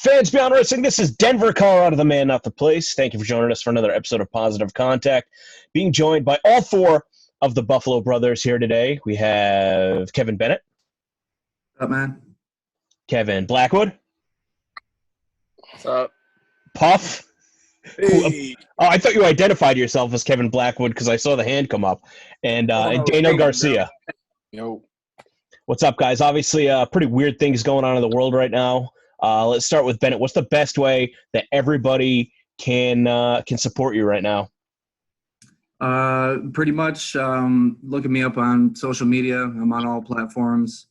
Fans Beyond Wrestling, this is Denver, Colorado, the man, not the place. Thank you for joining us for another episode of Positive Contact. Being joined by all four of the Buffalo brothers here today. We have Kevin Bennett. What's up, man? Kevin Blackwood. What's up? Puff. Hey. I thought you identified yourself as Kevin Blackwood because I saw the hand come up. And Daniel Garcia. Yo. What's up, guys? Obviously, pretty weird things going on in the world right now. Let's start with Bennett. What's the best way that everybody can support you right now? Pretty much looking me up on social media. I'm on all platforms,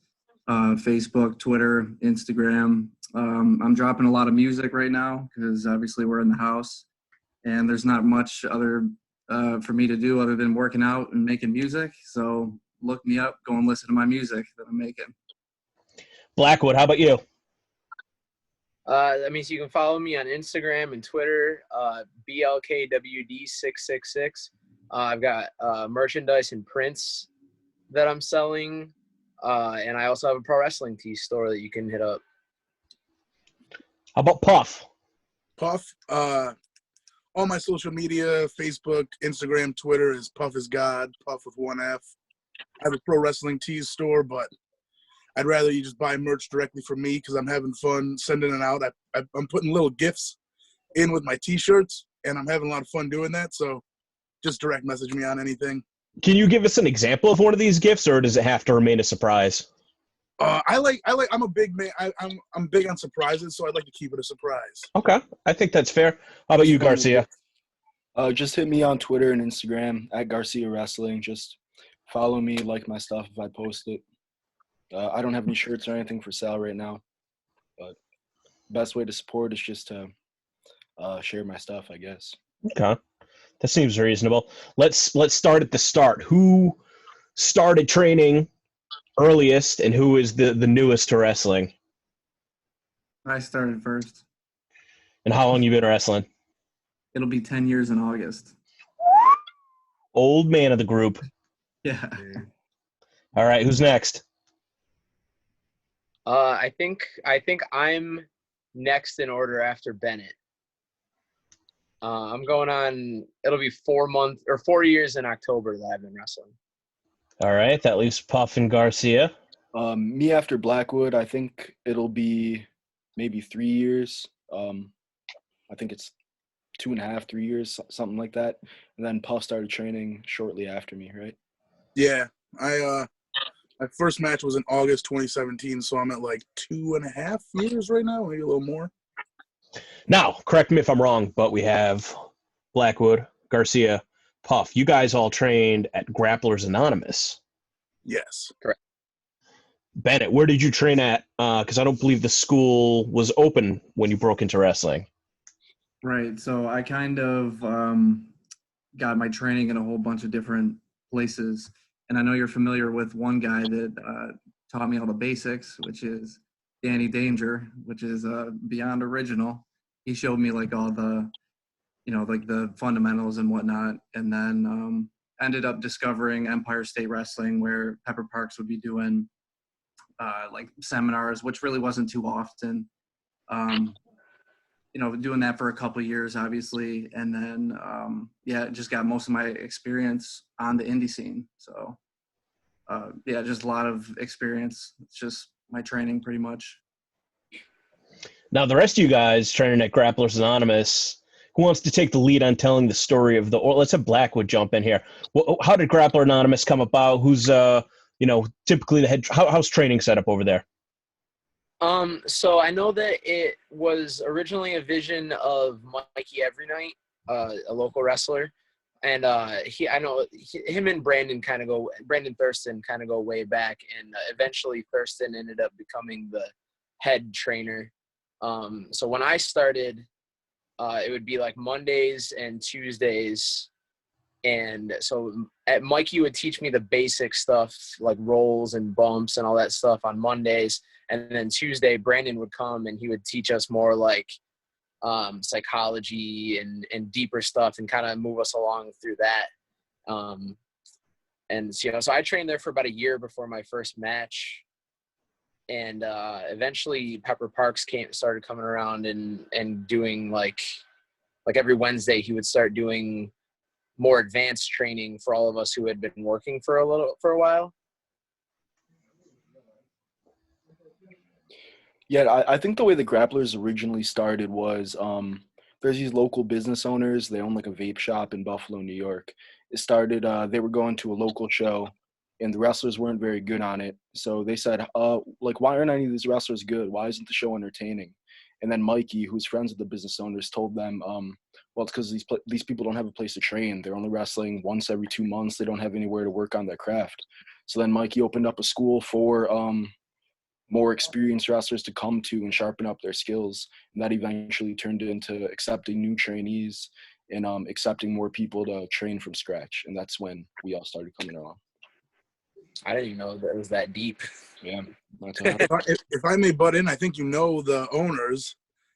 Facebook, Twitter, Instagram. I'm dropping a lot of music right now because obviously we're in the house and there's not much other for me to do other than working out and making music. So look me up, go and listen to my music that I'm making. Blackwood, how about you? So you can follow me on Instagram and Twitter, BLKWD666. I've got merchandise and prints that I'm selling, and I also have a pro wrestling tee store that you can hit up. How about Puff? Puff, all my social media, Facebook, Instagram, Twitter is Puff is God, Puff with one F. I have a pro wrestling tees store, but I'd rather you just buy merch directly from me because I'm having fun sending it out. I'm putting little gifts in with my T-shirts, and I'm having a lot of fun doing that. So just direct message me on anything. Can you give us an example of one of these gifts, or does it have to remain a surprise? I'm a big man. I'm big on surprises, so I'd like to keep it a surprise. Okay, I think that's fair. How about you, Garcia? Just hit me on Twitter and Instagram at Garcia Wrestling. Just follow me, like my stuff if I post it. I don't have any shirts or anything for sale right now, but best way to support is just to share my stuff, I guess. Okay, that seems reasonable. Let's start at the start. Who started training earliest, and who is the newest to wrestling? I started first. And how long you been wrestling? It'll be 10 years in August. Old man of the group. Yeah. All right, who's next? I think I'm next in order after Bennett. I'm going on. It'll be 4 years in October that I've been wrestling. All right, that leaves Puff and Garcia. Me after Blackwood, I think it'll be maybe 3 years. I think it's 2.5, 3 years, something like that. And then Puff started training shortly after me, right? Yeah, my first match was in August 2017, so I'm at like 2.5 years right now, maybe a little more. Now, correct me if I'm wrong, but we have Blackwood, Garcia, Puff. You guys all trained at Grapplers Anonymous. Yes. Correct. Bennett, where did you train at? Because I don't believe the school was open when you broke into wrestling. Right. So I kind of got my training in a whole bunch of different places. And I know you're familiar with one guy that taught me all the basics, which is Danny Danger, which is beyond original. He showed me like all the, like the fundamentals and whatnot. And then ended up discovering Empire State Wrestling, where Pepper Parks would be doing like seminars, which really wasn't too often. Doing that for a couple of years, obviously. And then, just got most of my experience on the indie scene. So, just a lot of experience. It's just my training pretty much. Now, the rest of you guys training at Grapplers Anonymous, who wants to take the lead on telling the story of let's have Blackwood jump in here. How did Grappler Anonymous come about? Who's, typically the head, how's training set up over there? So I know that it was originally a vision of Mikey Every Night, a local wrestler. And him and Brandon Thurston kind of go way back. And eventually Thurston ended up becoming the head trainer. So when I started, it would be like Mondays and Tuesdays. And so Mikey would teach me the basic stuff like rolls and bumps and all that stuff on Mondays. And then Tuesday, Brandon would come and he would teach us more like psychology and deeper stuff and kind of move us along through that. So I trained there for about a year before my first match. and eventually Pepper Parks started coming around and doing like every Wednesday he would start doing more advanced training for all of us who had been working for a while. Yeah, I think the way the grapplers originally started was there's these local business owners. They own like a vape shop in Buffalo, New York. It started, they were going to a local show, and the wrestlers weren't very good on it. So they said, like, why aren't any of these wrestlers good? Why isn't the show entertaining? And then Mikey, who's friends with the business owners, told them, well, it's because these people don't have a place to train. They're only wrestling once every 2 months. They don't have anywhere to work on their craft. So then Mikey opened up a school for more experienced wrestlers to come to and sharpen up their skills. And that eventually turned into accepting new trainees and accepting more people to train from scratch. And that's when we all started coming along. I didn't even know that it was that deep. Yeah. That's If I may butt in, I think you know the owners.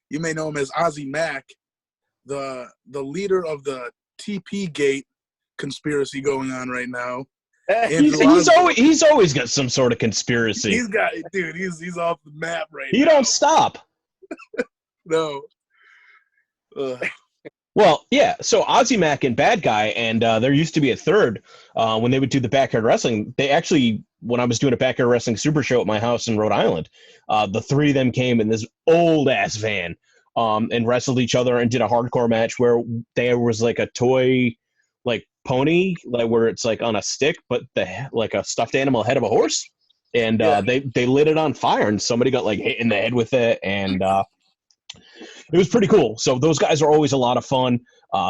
You may know him as Ozzy Mack, the leader of the TP Gate conspiracy going on right now. He's always got some sort of conspiracy. He's off the map right now. He don't stop. No. Well, yeah. So Ozzy Mack and Bad Guy, and there used to be a third when they would do the backyard wrestling. They actually, when I was doing a backyard wrestling super show at my house in Rhode Island, the three of them came in this old ass van and wrestled each other and did a hardcore match where there was like a toy, like pony, like where it's like on a stick, but like a stuffed animal head of a horse, and they lit it on fire, and somebody got like hit in the head with it, and it was pretty cool. So those guys are always a lot of fun.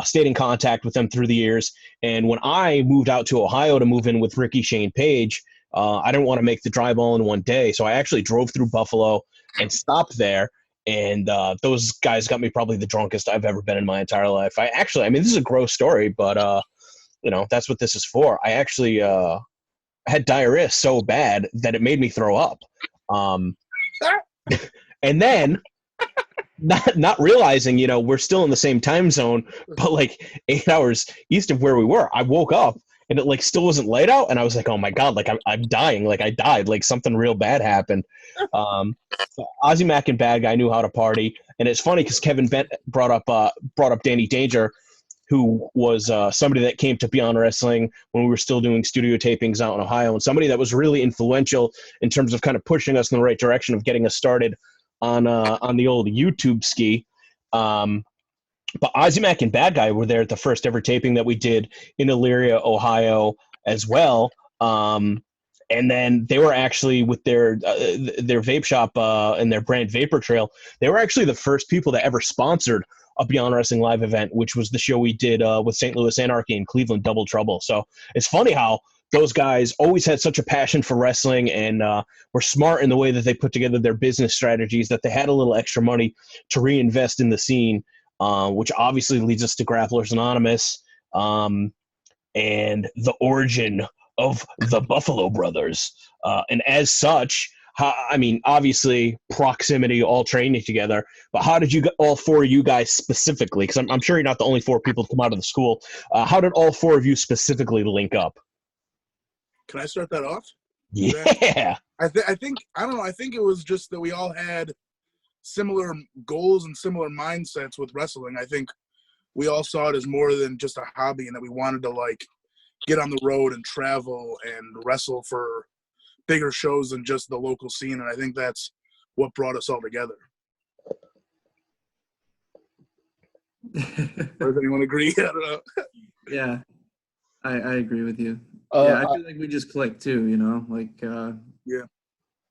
Stayed in contact with them through the years. And when I moved out to Ohio to move in with Ricky Shane Page, I didn't want to make the drive all in one day. So I actually drove through Buffalo and stopped there. And those guys got me probably the drunkest I've ever been in my entire life. I mean, this is a gross story, but, that's what this is for. I actually had diarrhea so bad that it made me throw up. And then... Not realizing, we're still in the same time zone, but like 8 hours east of where we were. I woke up and it like still wasn't light out, and I was like, oh my god, like I'm dying, like I died, like something real bad happened. Ozzy Mack and Bad Guy knew how to party, and it's funny because Kevin Bennett brought up Danny Danger, who was somebody that came to Beyond Wrestling when we were still doing studio tapings out in Ohio, and somebody that was really influential in terms of kind of pushing us in the right direction of getting us started on the old YouTube ski. But Ozzy Mack and Bad Guy were there at the first ever taping that we did in Elyria, Ohio as well. And then they were actually with their vape shop and their brand Vapor Trail. They were actually the first people that ever sponsored a Beyond Wrestling live event, which was the show we did with St. Louis Anarchy and Cleveland Double Trouble. So it's funny how those guys always had such a passion for wrestling and were smart in the way that they put together their business strategies, that they had a little extra money to reinvest in the scene, which obviously leads us to Grapplers Anonymous and the origin of the Buffalo Brothers. And as such, obviously proximity, all training together, but how did you get all four of you guys specifically? Because I'm sure you're not the only four people to come out of the school. How did all four of you specifically link up? Can I start that off? Yeah. I think it was just that we all had similar goals and similar mindsets with wrestling. I think we all saw it as more than just a hobby, and that we wanted to like get on the road and travel and wrestle for bigger shows than just the local scene. And I think that's what brought us all together. Does anyone agree? I don't know. Yeah, I agree with you. I feel like we just clicked too,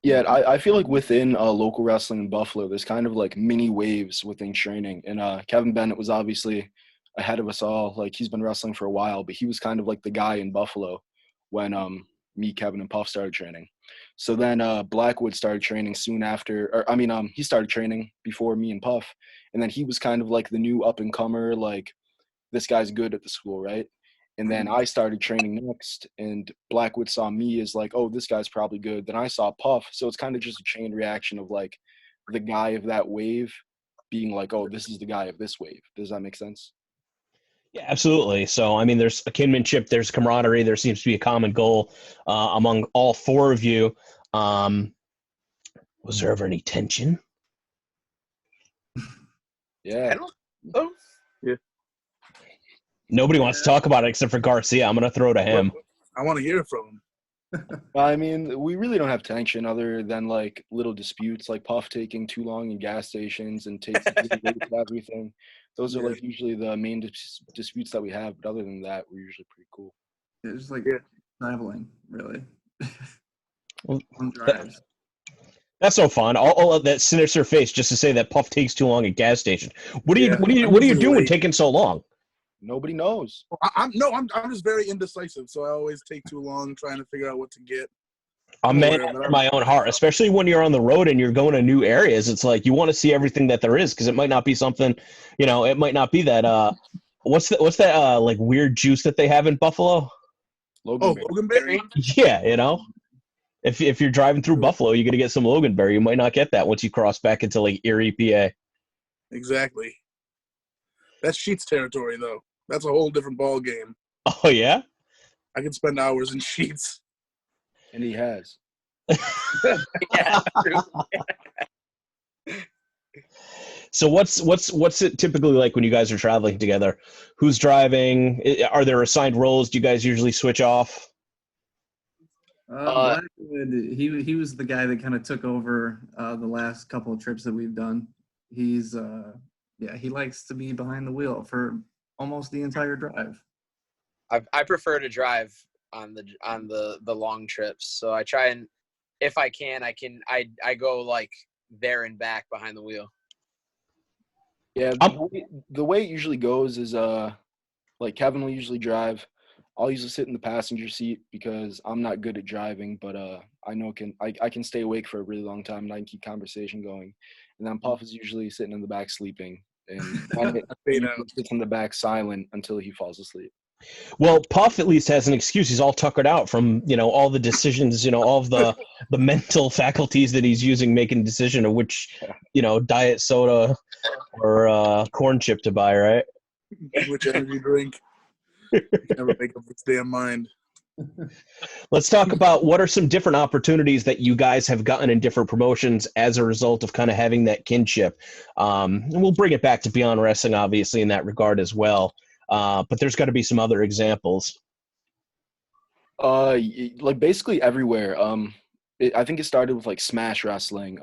Yeah, I feel like within local wrestling in Buffalo, there's kind of like mini waves within training. And Kevin Bennett was obviously ahead of us all. Like, he's been wrestling for a while, but he was kind of like the guy in Buffalo when me, Kevin, and Puff started training. So then Blackwood started training soon after. He started training before me and Puff. And then he was kind of like the new up-and-comer, like, this guy's good at the school, right? And then I started training next, and Blackwood saw me as like, oh, this guy's probably good. Then I saw Puff. So it's kind of just a chain reaction of like the guy of that wave being like, oh, this is the guy of this wave. Does that make sense? Yeah, absolutely. So, there's a kinship, there's camaraderie, there seems to be a common goal among all four of you. Was there ever any tension? I Yeah. don't know. Nobody wants to talk about it except for Garcia. I'm going to throw to him. I want to hear from him. I mean, we really don't have tension other than like little disputes, like Puff taking too long in gas stations and taking too late to everything. Those are Yeah. like usually the main disputes that we have. But other than that, we're usually pretty cool. It's just like Yeah. traveling, really. Well, Long drives. That's so fun. All of that sinister face just to say that Puff takes too long at gas station. What are you Yeah, what are you I'm what are you usually doing late. taking so long? Nobody knows. I'm just very indecisive, so I always take too long trying to figure out what to get. I'm man aware of it. after my own heart, especially when you're on the road and you're going to new areas. It's like you want to see everything that there is because it might not be something, it might not be that what's that like weird juice that they have in Buffalo? Logan Berry. Loganberry? Yeah, if you're driving through Buffalo, you're gonna get some Loganberry. You might not get that once you cross back into like Erie, PA. Exactly. That's Sheets territory, though. That's a whole different ball game. Oh yeah. I could spend hours in Sheets. And he has. Yeah, true. So what's it typically like when you guys are traveling together? Who's driving? Are there assigned roles? Do you guys usually switch off? Blackwood, he was the guy that kind of took over the last couple of trips that we've done. He's he likes to be behind the wheel for almost the entire drive. I prefer to drive on the long trips. So I try and if I can, I go like there and back behind the wheel. Yeah, the way it usually goes is like Kevin will usually drive. I'll usually sit in the passenger seat because I'm not good at driving, but I know I can stay awake for a really long time and I can keep conversation going. And then Puff is usually sitting in the back sleeping, and he sits in the back silent until he falls asleep. Well, Puff at least has an excuse. He's all tuckered out from all the decisions, all of the mental faculties that he's using making a decision of which diet soda or corn chip to buy, right? Which energy drink? Never make up its damn mind. Let's talk about what are some different opportunities that you guys have gotten in different promotions as a result of kind of having that kinship. And we'll bring it back to Beyond Wrestling, obviously, in that regard as well. But there's got to be some other examples. Like basically everywhere. I think it started with like Smash Wrestling.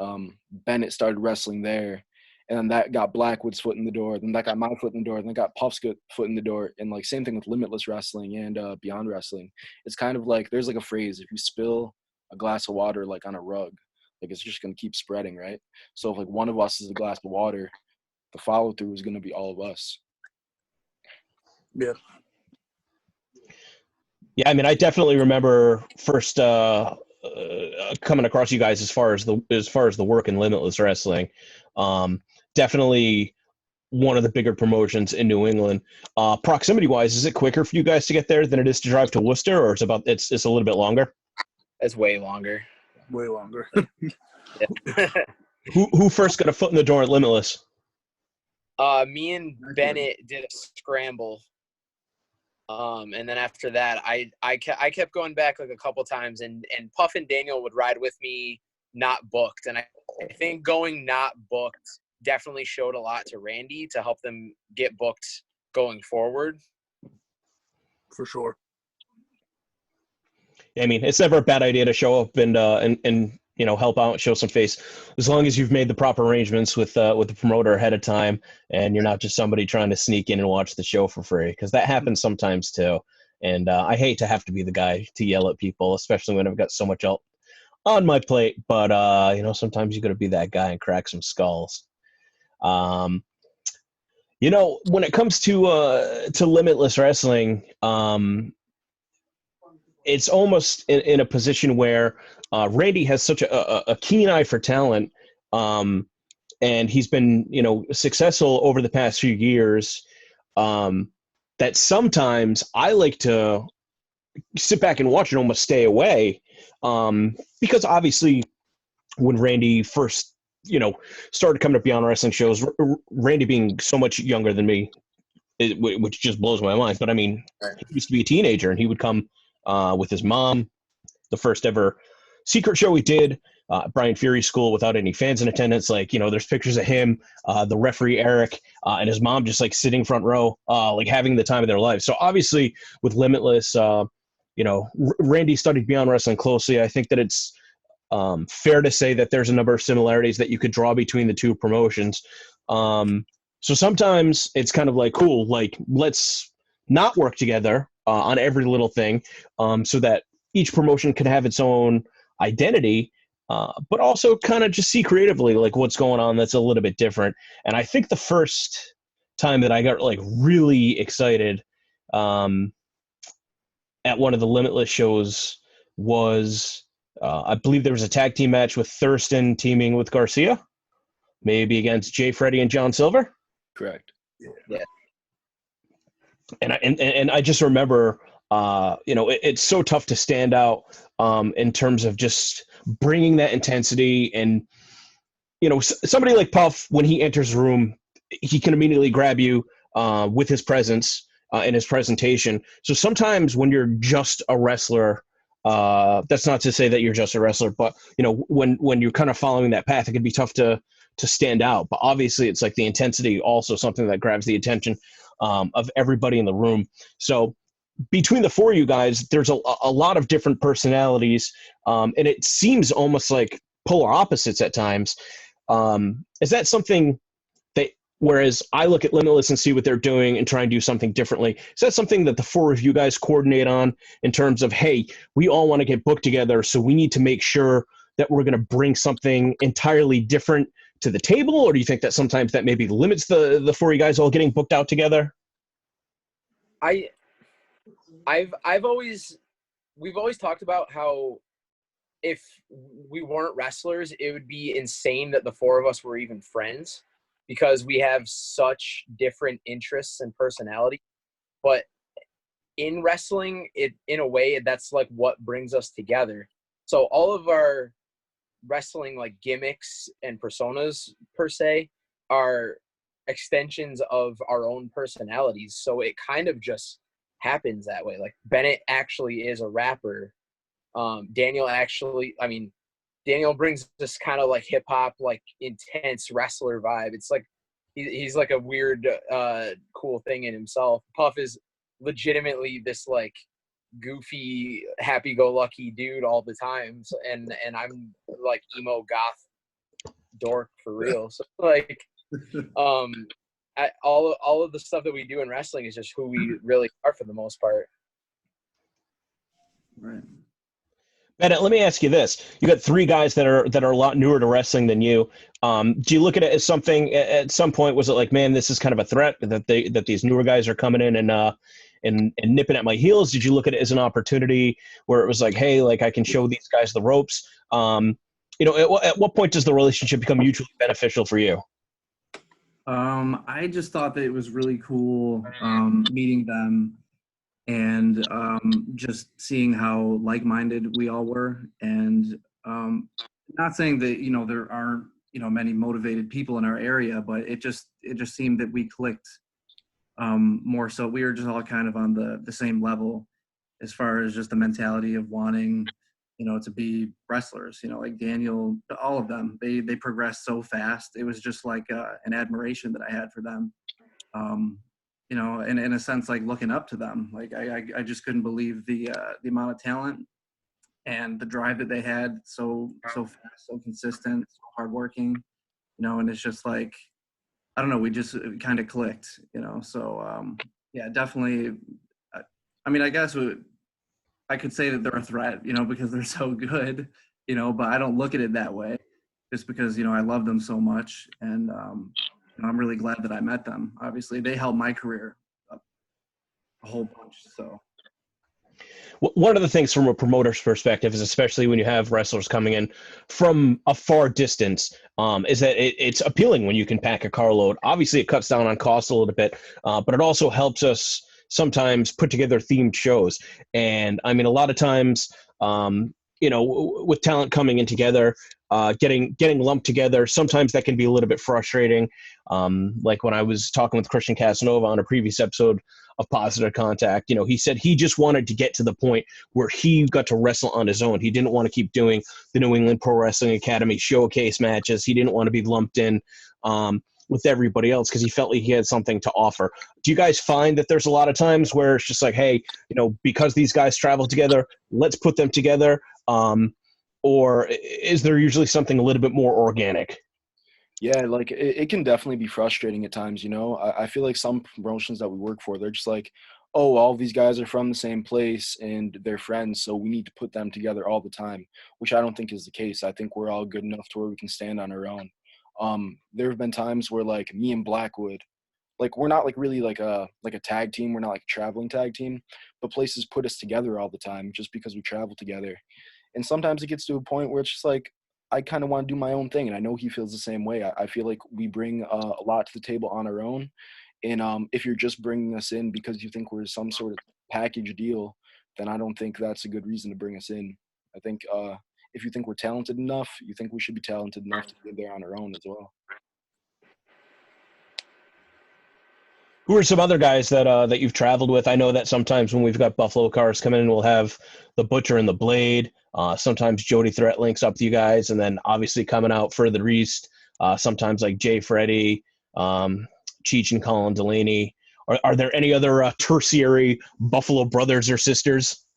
Bennett started wrestling there, and then that got Blackwood's foot in the door. Then that got my foot in the door. Then that got Puff's foot in the door. And like same thing with Limitless Wrestling and Beyond Wrestling. It's kind of like there's like a phrase: if you spill a glass of water like on a rug, like it's just gonna keep spreading, right? So if like one of us is a glass of water, the follow through is gonna be all of us. Yeah. Yeah, I mean, I definitely remember first coming across you guys as far as the work in Limitless Wrestling. Definitely one of the bigger promotions in New England. Proximity wise, is it quicker for you guys to get there than it is to drive to Worcester, or it's a little bit longer? It's way longer. Way longer. Yeah. Who first got a foot in the door at Limitless? Me and Bennett did a scramble. And then after that, I kept going back like a couple times, and Puff and Daniel would ride with me, not booked. And I think going not booked definitely showed a lot to Randy to help them get booked going forward. For sure. I mean, it's never a bad idea to show up and help out, show some face, as long as you've made the proper arrangements with the promoter ahead of time, and you're not just somebody trying to sneak in and watch the show for free, because that happens sometimes too. And I hate to have to be the guy to yell at people, especially when I've got so much else on my plate. But sometimes you got to be that guy and crack some skulls. When it comes to Limitless Wrestling, it's almost in a position where Randy has such a keen eye for talent, and he's been successful over the past few years, that sometimes I like to sit back and watch and almost stay away, because obviously when Randy first started coming to Beyond Wrestling shows, Randy being so much younger than me, which just blows my mind, but I mean, he used to be a teenager and he would come with his mom. The first ever secret show we did, Brian Fury school without any fans in attendance. Like, there's pictures of him, the referee Eric, and his mom just like sitting front row, like having the time of their life. So obviously with Limitless, Randy studied Beyond Wrestling closely. I think that it's fair to say that there's a number of similarities that you could draw between the two promotions. So sometimes it's kind of like, cool, like let's not work together on every little thing, so that each promotion can have its own identity, but also kind of just see creatively like what's going on that's a little bit different. And I think the first time that I got like really excited at one of the Limitless shows was I believe there was a tag team match with Thurston teaming with Garcia, maybe against Jay Freddy and John Silver. Correct. Yeah. And I just remember, it's so tough to stand out in terms of just bringing that intensity. And, somebody like Puff, when he enters the room, he can immediately grab you with his presence and his presentation. So sometimes when you're just a wrestler, that's not to say that you're just a wrestler, but, when you're kind of following that path, it can be tough to stand out. But obviously it's like the intensity also something that grabs the attention of everybody in the room. So between the four of you guys, there's a lot of different personalities, and it seems almost like polar opposites at times. Is that something that, whereas I look at Limitless and see what they're doing and try and do something differently, is that something that the four of you guys coordinate on in terms of, hey, we all want to get booked together, so we need to make sure that we're going to bring something entirely different to the table? Or do you think that sometimes that maybe limits the four of you guys all getting booked out together? We've always talked about how if we weren't wrestlers, it would be insane that the four of us were even friends, because we have such different interests and personality. But in wrestling, in a way, that's like what brings us together. So all of our wrestling like gimmicks and personas per se are extensions of our own personalities. So it kind of just happens that way. Like Bennett actually is a rapper. Daniel brings this kind of like hip hop, like intense wrestler vibe. It's like he's like a weird, cool thing in himself. Puff is legitimately this like goofy, happy-go-lucky dude all the time, and I'm like emo goth dork for real. So like, all of the stuff that we do in wrestling is just who we really are for the most part. Right. Bennett, let me ask you this: you got three guys that are a lot newer to wrestling than you. Do you look at it as something? At some point, was it like, man, this is kind of a threat that these newer guys are coming in and nipping at my heels? Did you look at it as an opportunity where it was like, hey, like I can show these guys the ropes? At what point does the relationship become mutually beneficial for you? I just thought that it was really cool meeting them and just seeing how like-minded we all were. And not saying that, there aren't, many motivated people in our area, but it just seemed that we clicked more so. We were just all kind of on the same level as far as just the mentality of wanting, to be wrestlers, like Daniel, all of them, they progressed so fast. It was just like an admiration that I had for them. And in a sense, like looking up to them. Like I just couldn't believe the amount of talent and the drive that they had, so fast, so consistent, so hardworking, and it's just like, I don't know, we just kind of clicked, so yeah, definitely. I guess I could say that they're a threat, because they're so good, but I don't look at it that way, just because, I love them so much. And I'm really glad that I met them. Obviously, they helped my career up a whole bunch. So one of the things from a promoter's perspective is, especially when you have wrestlers coming in from a far distance, is that it's appealing when you can pack a carload. Obviously, it cuts down on cost a little bit, but it also helps us sometimes put together themed shows. And I mean, a lot of times, with talent coming in together, getting lumped together, sometimes that can be a little bit frustrating. Like when I was talking with Christian Casanova on a previous episode of positive contact. He said he just wanted to get to the point where he got to wrestle on his own. He didn't want to keep doing the New England Pro Wrestling Academy showcase matches. He didn't want to be lumped in with everybody else because he felt like he had something to offer. Do you guys find that there's a lot of times where it's just like, hey, because these guys travel together, let's put them together? Or is there usually something a little bit more organic? Yeah, like it can definitely be frustrating at times, I feel like some promotions that we work for, they're just like, oh, all these guys are from the same place and they're friends, so we need to put them together all the time, which I don't think is the case. I think we're all good enough to where we can stand on our own. There have been times where like me and Blackwood, like we're not like really like a tag team. We're not like a traveling tag team, but places put us together all the time just because we travel together. And sometimes it gets to a point where it's just like, I kind of want to do my own thing. And I know he feels the same way. I feel like we bring a lot to the table on our own. And if you're just bringing us in because you think we're some sort of package deal, then I don't think that's a good reason to bring us in. I think if you think we're talented enough, you think we should be talented enough to be there on our own as well. Who are some other guys that you've traveled with? I know that sometimes when we've got Buffalo cars come in, we'll have the Butcher and the Blade. Sometimes Jody Threat links up to you guys, and then obviously coming out further east, sometimes like Jay Freddy, Cheech and Colin Delaney. Are there any other tertiary Buffalo brothers or sisters?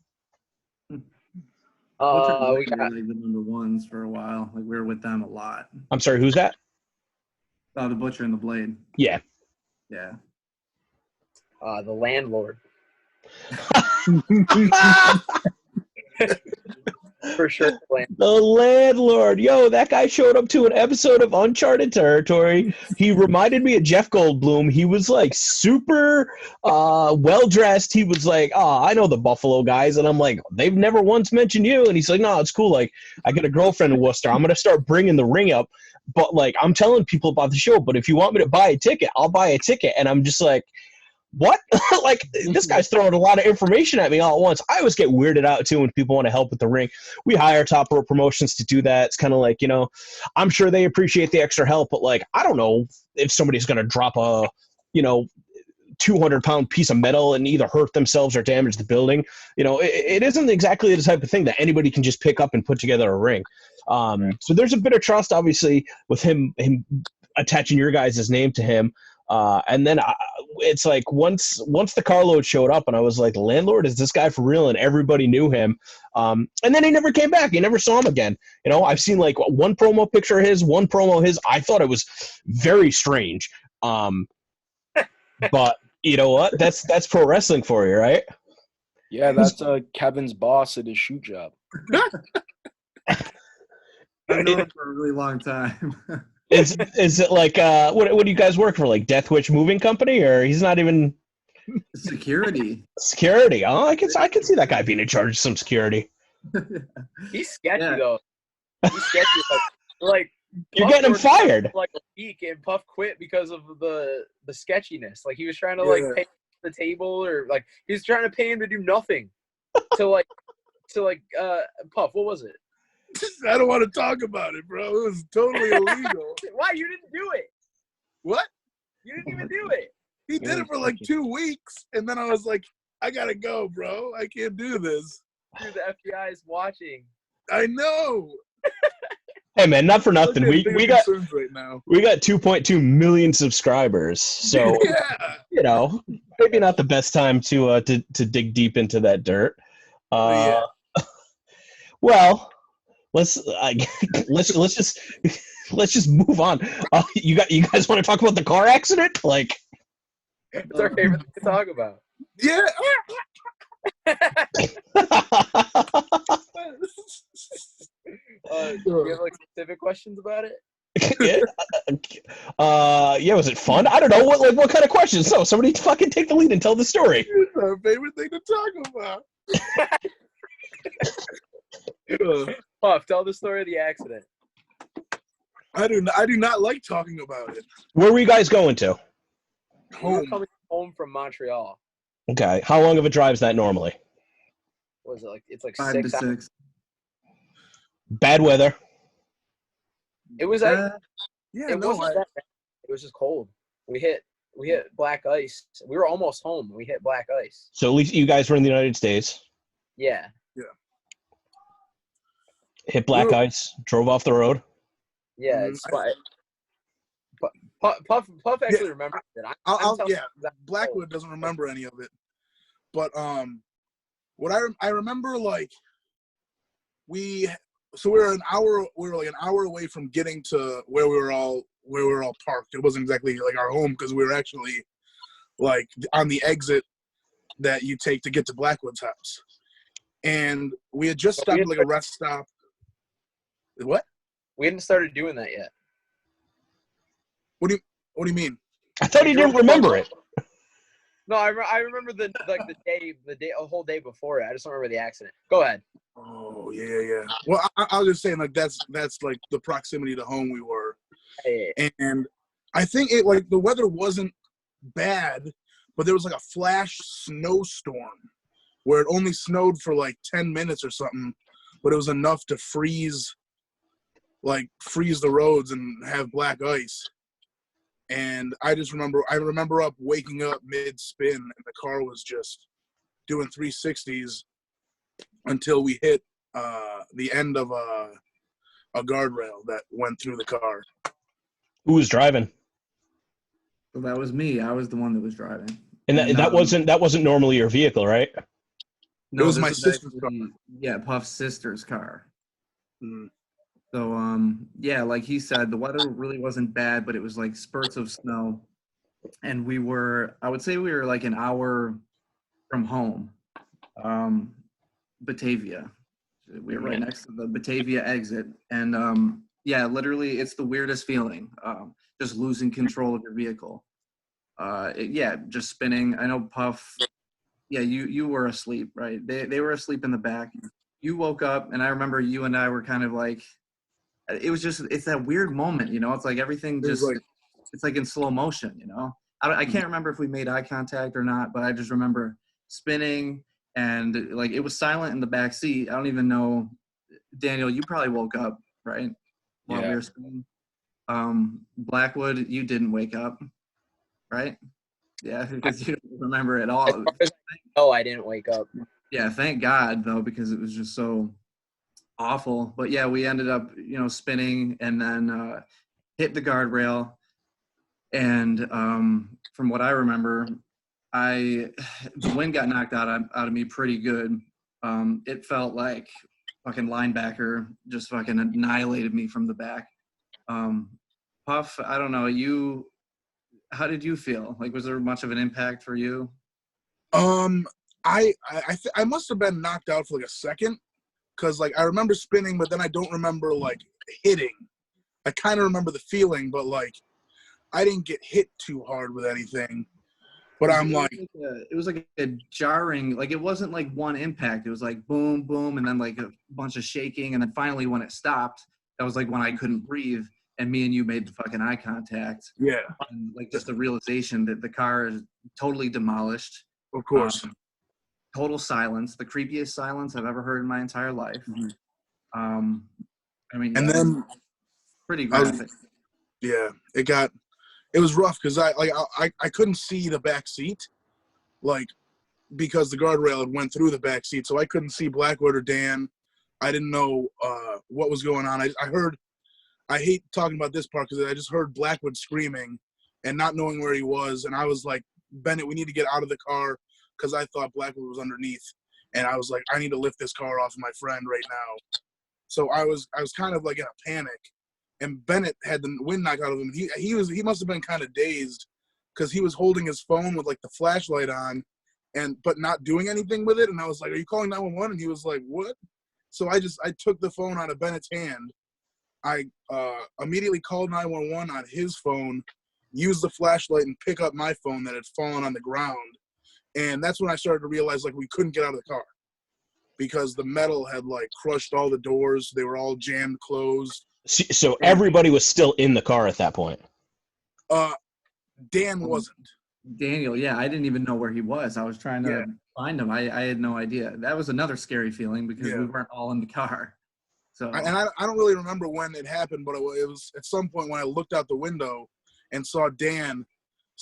Butcher and We Blade got were like the number ones for a while. Like we were with them a lot. I'm sorry, who's that? Oh, the Butcher and the Blade. Yeah. Yeah. the landlord. For sure. The landlord. Yo, that guy showed up to an episode of Uncharted Territory. He reminded me of Jeff Goldblum. He was like super well dressed. He was like, oh, I know the Buffalo guys. And I'm like, they've never once mentioned you. And he's like, no, it's cool. Like, I got a girlfriend in Worcester. I'm going to start bringing the ring up. But like, I'm telling people about the show. But if you want me to buy a ticket, I'll buy a ticket. And I'm just like, what? Like, this guy's throwing a lot of information at me all at once. I always get weirded out too when people want to help with the ring. We hire Top Rope Promotions to do that. It's kind of like, I'm sure they appreciate the extra help, but like, I don't know if somebody's going to drop a 200-pound piece of metal and either hurt themselves or damage the building. It isn't exactly the type of thing that anybody can just pick up and put together a ring. So there's a bit of trust, obviously, with him attaching your guys' name to him. And then it's like once the carload showed up and I was like, landlord, is this guy for real? And everybody knew him. And then he never came back. You never saw him again. I've seen like one promo picture of his, one promo of his. I thought it was very strange. But you know what? That's pro wrestling for you, right? Yeah, that's Kevin's boss at his shoot job. I've known him for a really long time. Is it like what do you guys work for, like Death Witch Moving Company, or he's not even Security? Oh, I can see that guy being in charge of some security. He's sketchy Yeah. though. He's sketchy. Like You're Puff getting him worked fired. for, like a week, and Puff quit because of the sketchiness. Like he was trying to Yeah. pay the table, or like he was trying to pay him to do nothing. to Puff, what was it? I don't want to talk about it, bro. It was totally illegal. Why you didn't do it? What? You didn't even do it. He did it for like 2 weeks, and then I was like, I gotta go, bro. I can't do this. Dude, the FBI is watching. I know. Hey man, not for nothing. We got right now. we got 2.2 million subscribers. So Yeah. maybe not the best time to dig deep into that dirt. Yeah. Well, let's just move on. You guys want to talk about the car accident? Like, It's our favorite thing to talk about. Yeah. Do you have like specific questions about it? yeah, was it fun? I don't know. What kind of questions? So somebody fucking take the lead and tell the story. It's our favorite thing to talk about. Puff, tell the story of the accident. I do not like talking about it. Where were you guys going to? We were Home. coming home from Montreal. Okay. How long of a drive is that normally? What was it like? It's like 5 to 6 hours. 6. Bad weather. It was Uh, Yeah, it no, wasn't that bad. It was just cold. We hit We hit black ice. We were almost home. We hit black ice. So at least you guys were in the United States. Yeah. Hit black ice, drove off the road. Yeah, it's fine. Puff actually remembers it. Blackwood doesn't remember any of it, but what I remember, like, we were like an hour away from getting to where we were all parked. It wasn't exactly like our home because we were actually like on the exit that you take to get to Blackwood's house, and we had just stopped at like a rest stop. What? We hadn't started doing that yet. What do you mean? I thought he didn't remember it. No, I remember the a whole day before it. I just don't remember the accident. Go ahead. Oh yeah. Well, I was just saying, like, that's like the proximity to home we were, and I think it, like, the weather wasn't bad, but there was like a flash snowstorm where it only snowed for like 10 minutes or something, but it was enough to freeze the roads and have black ice. And I remember waking up mid-spin, and the car was just doing 360s until we hit the end of a guardrail that went through the car. Who was driving? So that was me. I was the one that was driving. And that wasn't normally your vehicle, right? No, it was this my is sister's actually, car. Yeah, Puff's sister's car. Mm. So, yeah, like he said, the weather really wasn't bad, but it was like spurts of snow. And I would say we were like an hour from home, Batavia. We were right next to the Batavia exit. And, yeah, literally, it's the weirdest feeling, just losing control of your vehicle. Just spinning. I know Puff, yeah, you were asleep, right? They were asleep in the back. You woke up, and I remember you and I were kind of like, it's that weird moment, you know? It's like everything just, it's like in slow motion, you know? I can't remember if we made eye contact or not, but I just remember spinning, and like it was silent in the back seat. I don't even know, Daniel, you probably woke up, right? While we were spinning. Blackwood, you didn't wake up, right? Yeah, because you don't remember at all. No, I didn't wake up. Yeah, thank God, though, because it was just so awful. But yeah, we ended up, spinning and then hit the guardrail. And from what I remember, the wind got knocked out of me pretty good. It felt like fucking linebacker just fucking annihilated me from the back. Puff, I don't know, how did you feel? Like, was there much of an impact for you? I must have been knocked out for like a second, because like I remember spinning, but then I don't remember like hitting. I kind of remember the feeling, but like I didn't get hit too hard with anything. But it was like a jarring, like it wasn't like one impact. It was like boom, boom, and then like a bunch of shaking, and then finally when it stopped, that was like when I couldn't breathe, and me and you made the fucking eye contact. Yeah. And like just the realization that the car is totally demolished. Of course. Total silence, the creepiest silence I've ever heard in my entire life. Mm-hmm. Then pretty graphic. It was rough because I couldn't see the back seat, like, because the guardrail had went through the back seat, so I couldn't see Blackwood or Dan. I didn't know what was going on. I hate talking about this part because I just heard Blackwood screaming and not knowing where he was, and I was like, Bennett, we need to get out of the car, because I thought Blackwood was underneath, and I was like, I need to lift this car off of my friend right now. So I was kind of like in a panic, and Bennett had the wind knocked out of him. He must have been kind of dazed, because he was holding his phone with like the flashlight on, but not doing anything with it. And I was like, "Are you calling 911?" And he was like, "What?" So I took the phone out of Bennett's hand. I immediately called 911 on his phone, used the flashlight and pick up my phone that had fallen on the ground. And that's when I started to realize, like, we couldn't get out of the car because the metal had, like, crushed all the doors. They were all jammed closed. So everybody was still in the car at that point? Dan wasn't. Daniel, yeah, I didn't even know where he was. I was trying to find him. I had no idea. That was another scary feeling because we weren't all in the car. So I don't really remember when it happened, but it was at some point when I looked out the window and saw Dan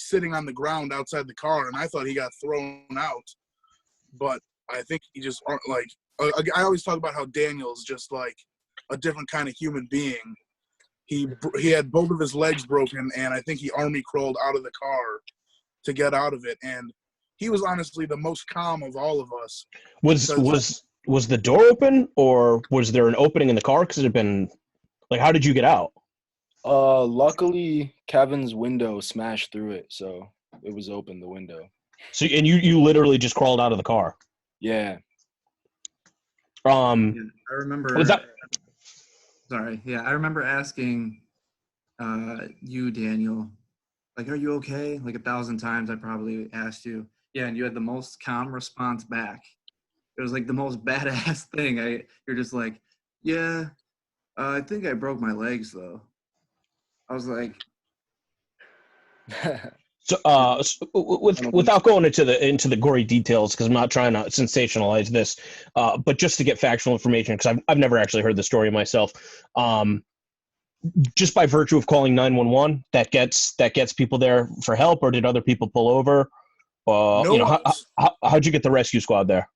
sitting on the ground outside the car, and I thought he got thrown out. But I think he just like I always talk about how Daniel's just like a different kind of human being. He had both of his legs broken, and I think he army crawled out of the car to get out of it. And he was honestly the most calm of all of us. Was the door open, or was there an opening in the car? Because it had been like, how did you get out? Luckily, Kevin's window smashed through it, so it was open, the window. So, and you literally just crawled out of the car. Yeah. Yeah, I remember. Was that? Sorry. Yeah, I remember asking you, Daniel, like, "Are you okay?" Like 1,000 times, I probably asked you. Yeah, and you had the most calm response back. It was like the most badass thing. You're just like, "Yeah, I think I broke my legs though." I was like, So, without going into the gory details, because I'm not trying to sensationalize this, but just to get factual information, because I've never actually heard the story myself. Just by virtue of calling 911, that gets people there for help, or did other people pull over? How'd you get the rescue squad there?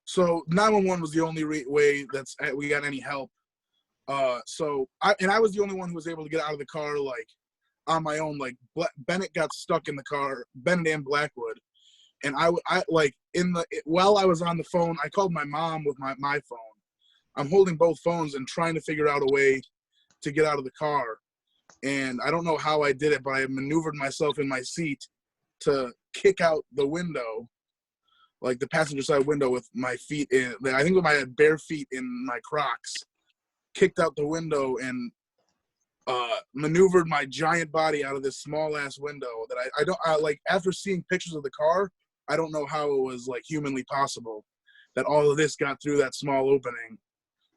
So 911 was the only way we got any help. So I was the only one who was able to get out of the car, like, on my own. Like, Bennett got stuck in the car, Bennett and Blackwood, and while I was on the phone, I called my mom with my phone. I'm holding both phones and trying to figure out a way to get out of the car, and I don't know how I did it, but I maneuvered myself in my seat to kick out the window, like the passenger side window, with my feet in. I think with my bare feet in my Crocs, kicked out the window and maneuvered my giant body out of this small ass window that I like. After seeing pictures of the car, I don't know how it was like humanly possible that all of this got through that small opening.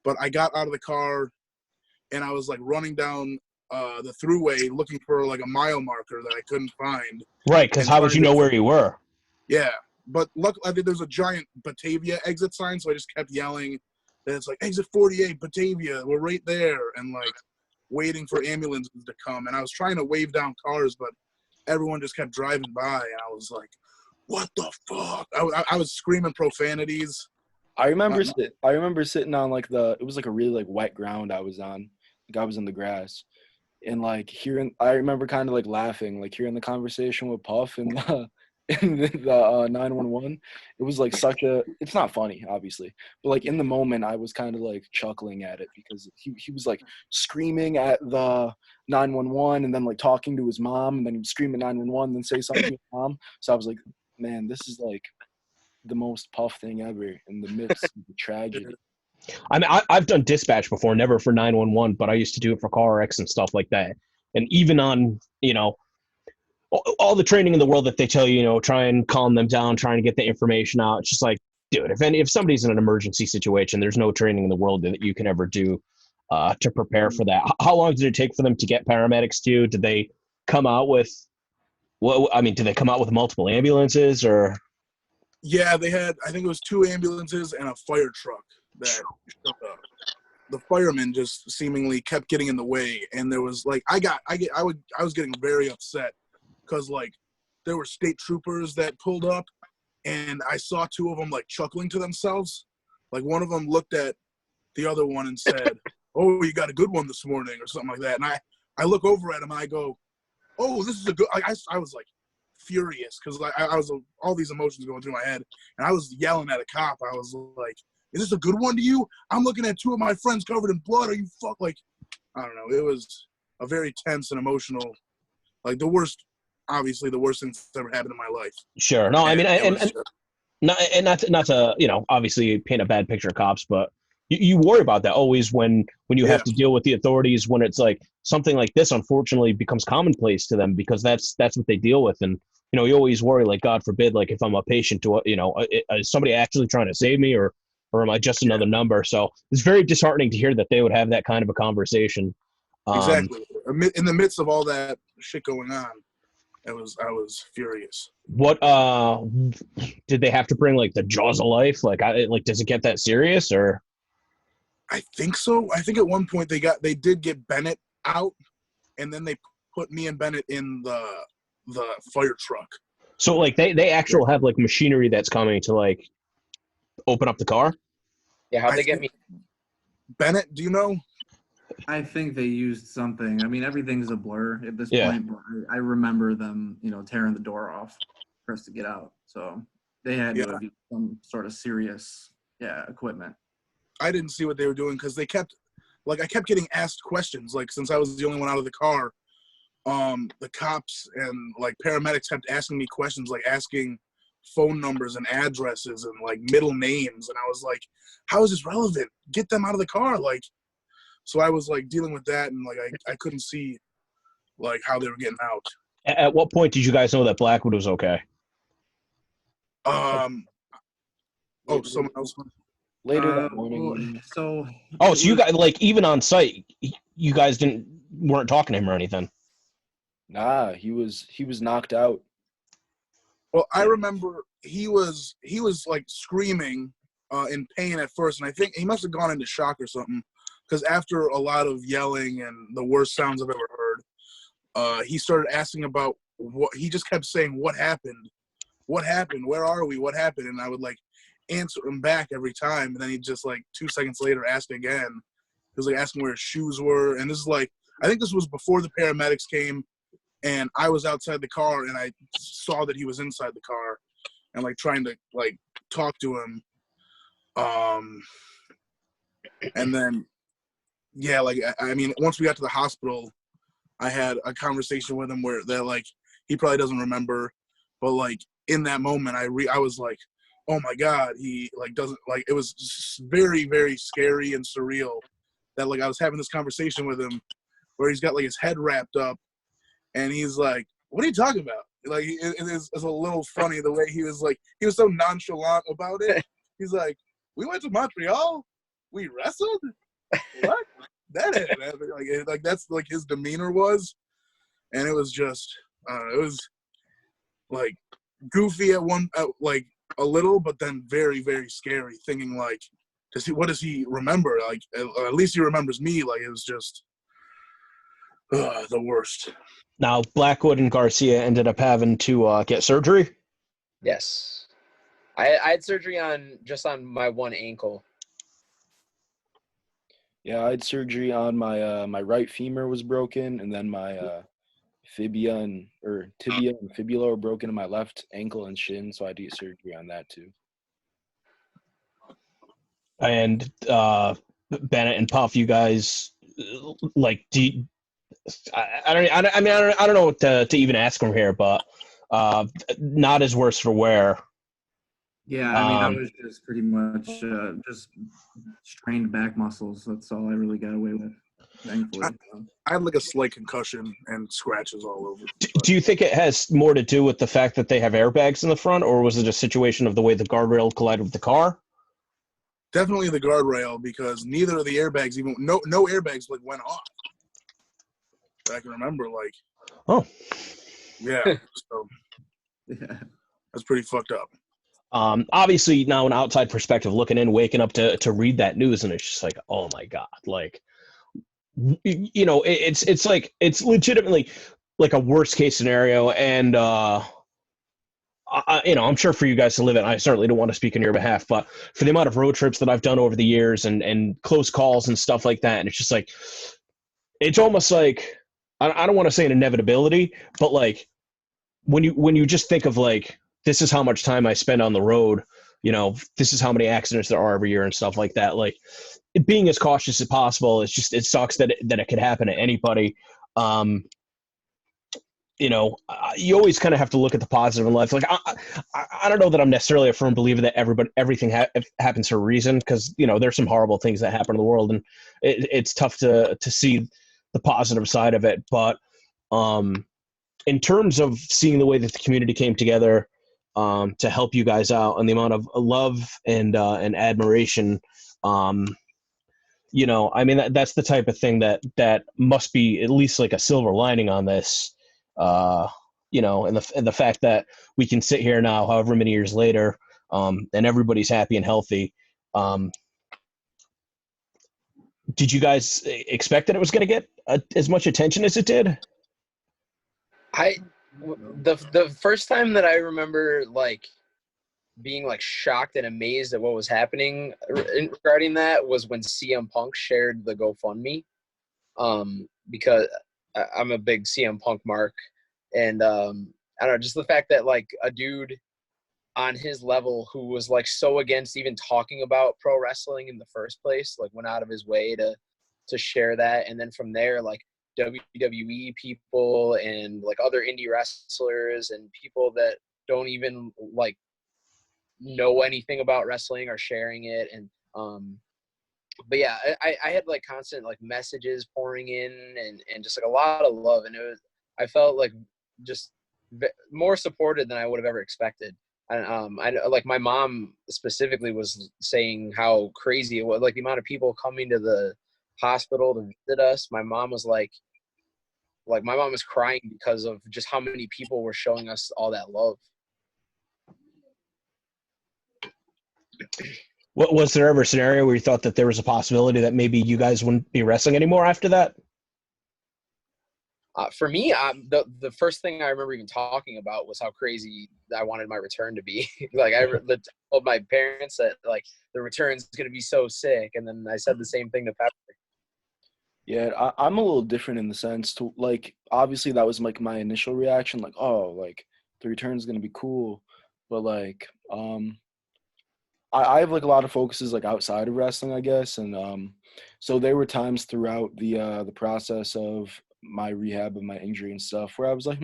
But I got out of the car and I was like running down the throughway looking for like a mile marker that I couldn't find. Right, because how would you know where you were? Yeah, but luckily there's a giant Batavia exit sign, so I just kept yelling that it's like exit 48 Batavia, we're right there, and like waiting for ambulances to come. And I was trying to wave down cars, but everyone just kept driving by, and I was like, what the fuck? I was screaming profanities. I remember sitting on like it was like a really like wet ground I was on. Like, I was in the grass, and like I remember kind of like laughing, like hearing the conversation with Puff and the 911. It was like it's not funny, obviously, but like in the moment I was kind of like chuckling at it, because he was like screaming at the 911 and then like talking to his mom, and then he would scream at 911 and then say something to his mom. So I was like, man, this is like the most Puff thing ever in the midst of the tragedy. I mean, I've done dispatch before, never for 911, but I used to do it for car wrecks and stuff like that. And even on, all the training in the world that they tell you, try and calm them down, trying to get the information out. It's just like, dude, if somebody's in an emergency situation, there's no training in the world that you can ever do to prepare for that. How long did it take for them to get paramedics to you? Did they come out with, did they come out with multiple ambulances or? Yeah, they had, I think it was 2 ambulances and a fire truck that showed up. The firemen just seemingly kept getting in the way, and there was like, I was getting very upset because like there were state troopers that pulled up, and I saw 2 of them like chuckling to themselves. Like, one of them looked at the other one and said, "Oh, you got a good one this morning," or something like that. And I look over at him and I go, "Oh, this is a good." I was like furious because like I was all these emotions going through my head, and I was yelling at a cop. I was like, "Is this a good one to you? I'm looking at 2 of my friends covered in blood. Are you fuck?" Like, I don't know. It was a very tense and emotional, like obviously the worst thing that's ever happened in my life. Sure. No, I mean, and not to obviously paint a bad picture of cops, but you worry about that always when you have to deal with the authorities, when it's like something like this unfortunately becomes commonplace to them, because that's what they deal with. And you always worry, like, God forbid, like if I'm a patient to is somebody actually trying to save me, or am I just another number? So it's very disheartening to hear that they would have that kind of a conversation. Exactly. In the midst of all that shit going on, I was furious. What did they have to bring, like the jaws of life? Like does it get that serious, or? I think so. I think at one point they did get Bennett out, and then they put me and Bennett in the the fire truck. So like they actually have like machinery that's coming to like open up the car. Yeah, how'd I they get think- me? Bennett, do you know? I think they used something. I mean, everything's a blur at this Yeah. point, but I remember them, tearing the door off for us to get out. So they had to have used some sort of serious, equipment. I didn't see what they were doing because I kept getting asked questions. Like, since I was the only one out of the car, the cops and like paramedics kept asking me questions, like asking phone numbers and addresses and like middle names. And I was like, how is this relevant? Get them out of the car. Like, so I was like dealing with that, and like I couldn't see like how they were getting out. At what point did you guys know that Blackwood was okay? Oh, someone else. Later that Well, morning. so Oh, it so you was- guys like even on site, you guys weren't talking to him or anything. Nah, he was knocked out. Well, I remember he was like screaming in pain at first, and I think he must have gone into shock or something. Because after a lot of yelling and the worst sounds I've ever heard, he started asking about what. He just kept saying, "What happened? What happened? Where are we? What happened?" And I would like answer him back every time, and then he'd just like 2 seconds later ask again. He was like asking where his shoes were, and this is like, I think this was before the paramedics came, and I was outside the car, and I saw that he was inside the car, and like trying to like talk to him, and then. Yeah, like, I mean, once we got to the hospital, I had a conversation with him where they're like, he probably doesn't remember, but like in that moment, I was like, oh my God, he like doesn't like. It was just very, very scary and surreal that like I was having this conversation with him where he's got like his head wrapped up, and he's like, what are you talking about? Like it's a little funny the way he was so nonchalant about it. He's like, we went to Montreal, we wrestled. What? That didn't happen. Like that's like his demeanor was, and it was just it was like goofy at like a little, but then very, very scary. Thinking like, what does he remember? Like at least he remembers me. Like it was just the worst. Now Blackwood and Garcia ended up having to get surgery. Yes, I had surgery on my one ankle. Yeah, I had surgery on my right femur was broken, and then my tibia and fibula were broken in my left ankle and shin, so I had to get surgery on that too. And Bennett and Puff, you guys like I don't know what to even ask from here, but not as worse for wear. Yeah, I mean, I was just pretty much just strained back muscles. That's all I really got away with, thankfully. I had like a slight concussion and scratches all over. Do you think it has more to do with the fact that they have airbags in the front, or was it a situation of the way the guardrail collided with the car? Definitely the guardrail, because neither of the airbags no airbags like went off. I can remember like. Oh. Yeah. So Yeah. that's pretty fucked up. Obviously now an outside perspective looking in, waking up to read that news, and it's just like, oh my God, like, it's like, it's legitimately like a worst case scenario. And, I'm sure for you guys to live it, I certainly don't want to speak on your behalf, but for the amount of road trips that I've done over the years and close calls and stuff like that. And it's just like, it's almost like, I don't want to say an inevitability, but like when you just think of like, this is how much time I spend on the road, this is how many accidents there are every year and stuff like that. Like being as cautious as possible. It's just, it sucks that it could happen to anybody. You always kind of have to look at the positive in life. Like, I don't know that I'm necessarily a firm believer that everything happens for a reason. Cause there's some horrible things that happen in the world, and it's tough to see the positive side of it. But, in terms of seeing the way that the community came together, to help you guys out, and the amount of love and admiration, I mean, that's the type of thing that must be at least like a silver lining on this, and the fact that we can sit here now, however many years later, and everybody's happy and healthy. Did you guys expect that it was going to get as much attention as it did? The first time that I remember like being like shocked and amazed at what was happening regarding that was when CM Punk shared the GoFundMe. Because I'm a big CM Punk mark, and I don't know, just the fact that like a dude on his level who was like so against even talking about pro wrestling in the first place, like went out of his way to share that, and then from there, like WWE people and like other indie wrestlers and people that don't even like know anything about wrestling are sharing it, and but yeah, I had like constant like messages pouring in and just like a lot of love, and I felt like just more supported than I would have ever expected. And I like my mom specifically was saying how crazy it was, like the amount of people coming to the hospital to visit us. My mom was like my mom was crying because of just how many people were showing us all that love. What was there ever a scenario where you thought that there was a possibility that maybe you guys wouldn't be wrestling anymore after that? For me, the first thing I remember even talking about was how crazy I wanted my return to be. Like I told my parents that like the return's going to be so sick, and then I said the same thing to Pepper. Yeah, I'm a little different in the sense to like obviously that was like my initial reaction, like oh like the return's gonna be cool, but like I have like a lot of focuses like outside of wrestling, I guess, and so there were times throughout the process of my rehab of my injury and stuff where I was like,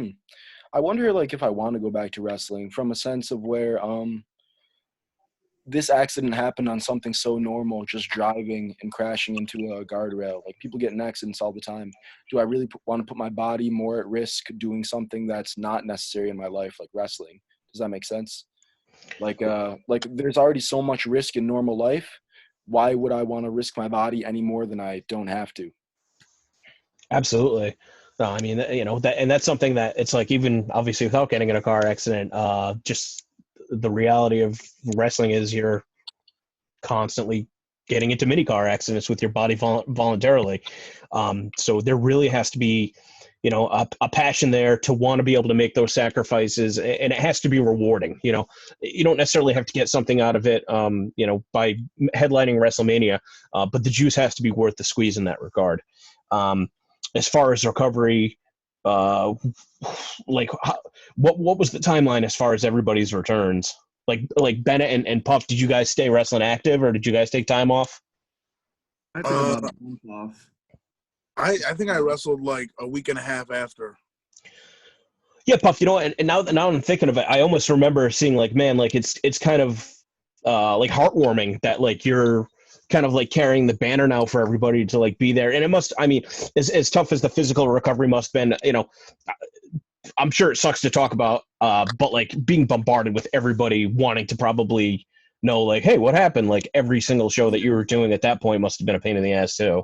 I wonder like if I want to go back to wrestling from a sense of where this accident happened on something so normal, just driving and crashing into a guardrail. Like people get in accidents all the time. Do I really want to put my body more at risk doing something that's not necessary in my life, like wrestling? Does that make sense? Like there's already so much risk in normal life. Why would I want to risk my body any more than I don't have to? Absolutely. No, I mean, you know, that, and that's something that it's like, even obviously without getting in a car accident, just the reality of wrestling is you're constantly getting into mini car accidents with your body voluntarily. So there really has to be, you know, a passion there to want to be able to make those sacrifices, and it has to be rewarding. You know, you don't necessarily have to get something out of it, you know, by headlining WrestleMania, but the juice has to be worth the squeeze in that regard. As far as recovery, like what was the timeline as far as everybody's returns? Like Bennett and Puff, did you guys stay wrestling active, or did you guys take time off? I took about a month off. I think I wrestled like a week and a half after. Yeah, Puff. You know, and now I'm thinking of it, I almost remember seeing like, man, like it's kind of like heartwarming that like you're kind of like carrying the banner now for everybody to like be there. And it must, I mean, as tough as the physical recovery must have been, you know, I'm sure it sucks to talk about, but like being bombarded with everybody wanting to probably know like, hey, what happened? Like every single show that you were doing at that point must have been a pain in the ass too.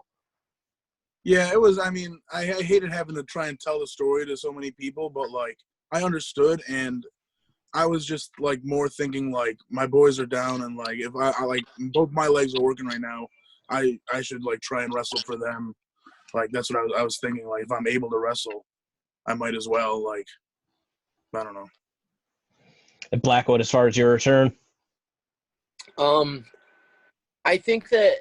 Yeah, it was. I mean, I hated having to try and tell the story to so many people, but like I understood, and I was just like more thinking like my boys are down, and like if I like both my legs are working right now, I should like try and wrestle for them. Like that's what I was thinking. Like if I'm able to wrestle, I might as well. Like I don't know. And Blackwood, as far as your return, I think that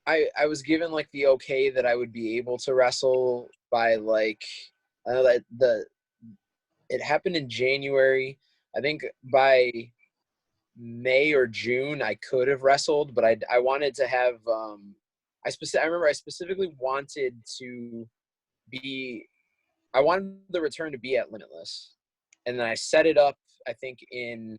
I was given like the okay that I would be able to wrestle by like, I know that it happened in January. I think by May or June I could have wrestled, but I wanted to have I remember I specifically wanted to be, I wanted the return to be at Limitless, and then I set it up. I think in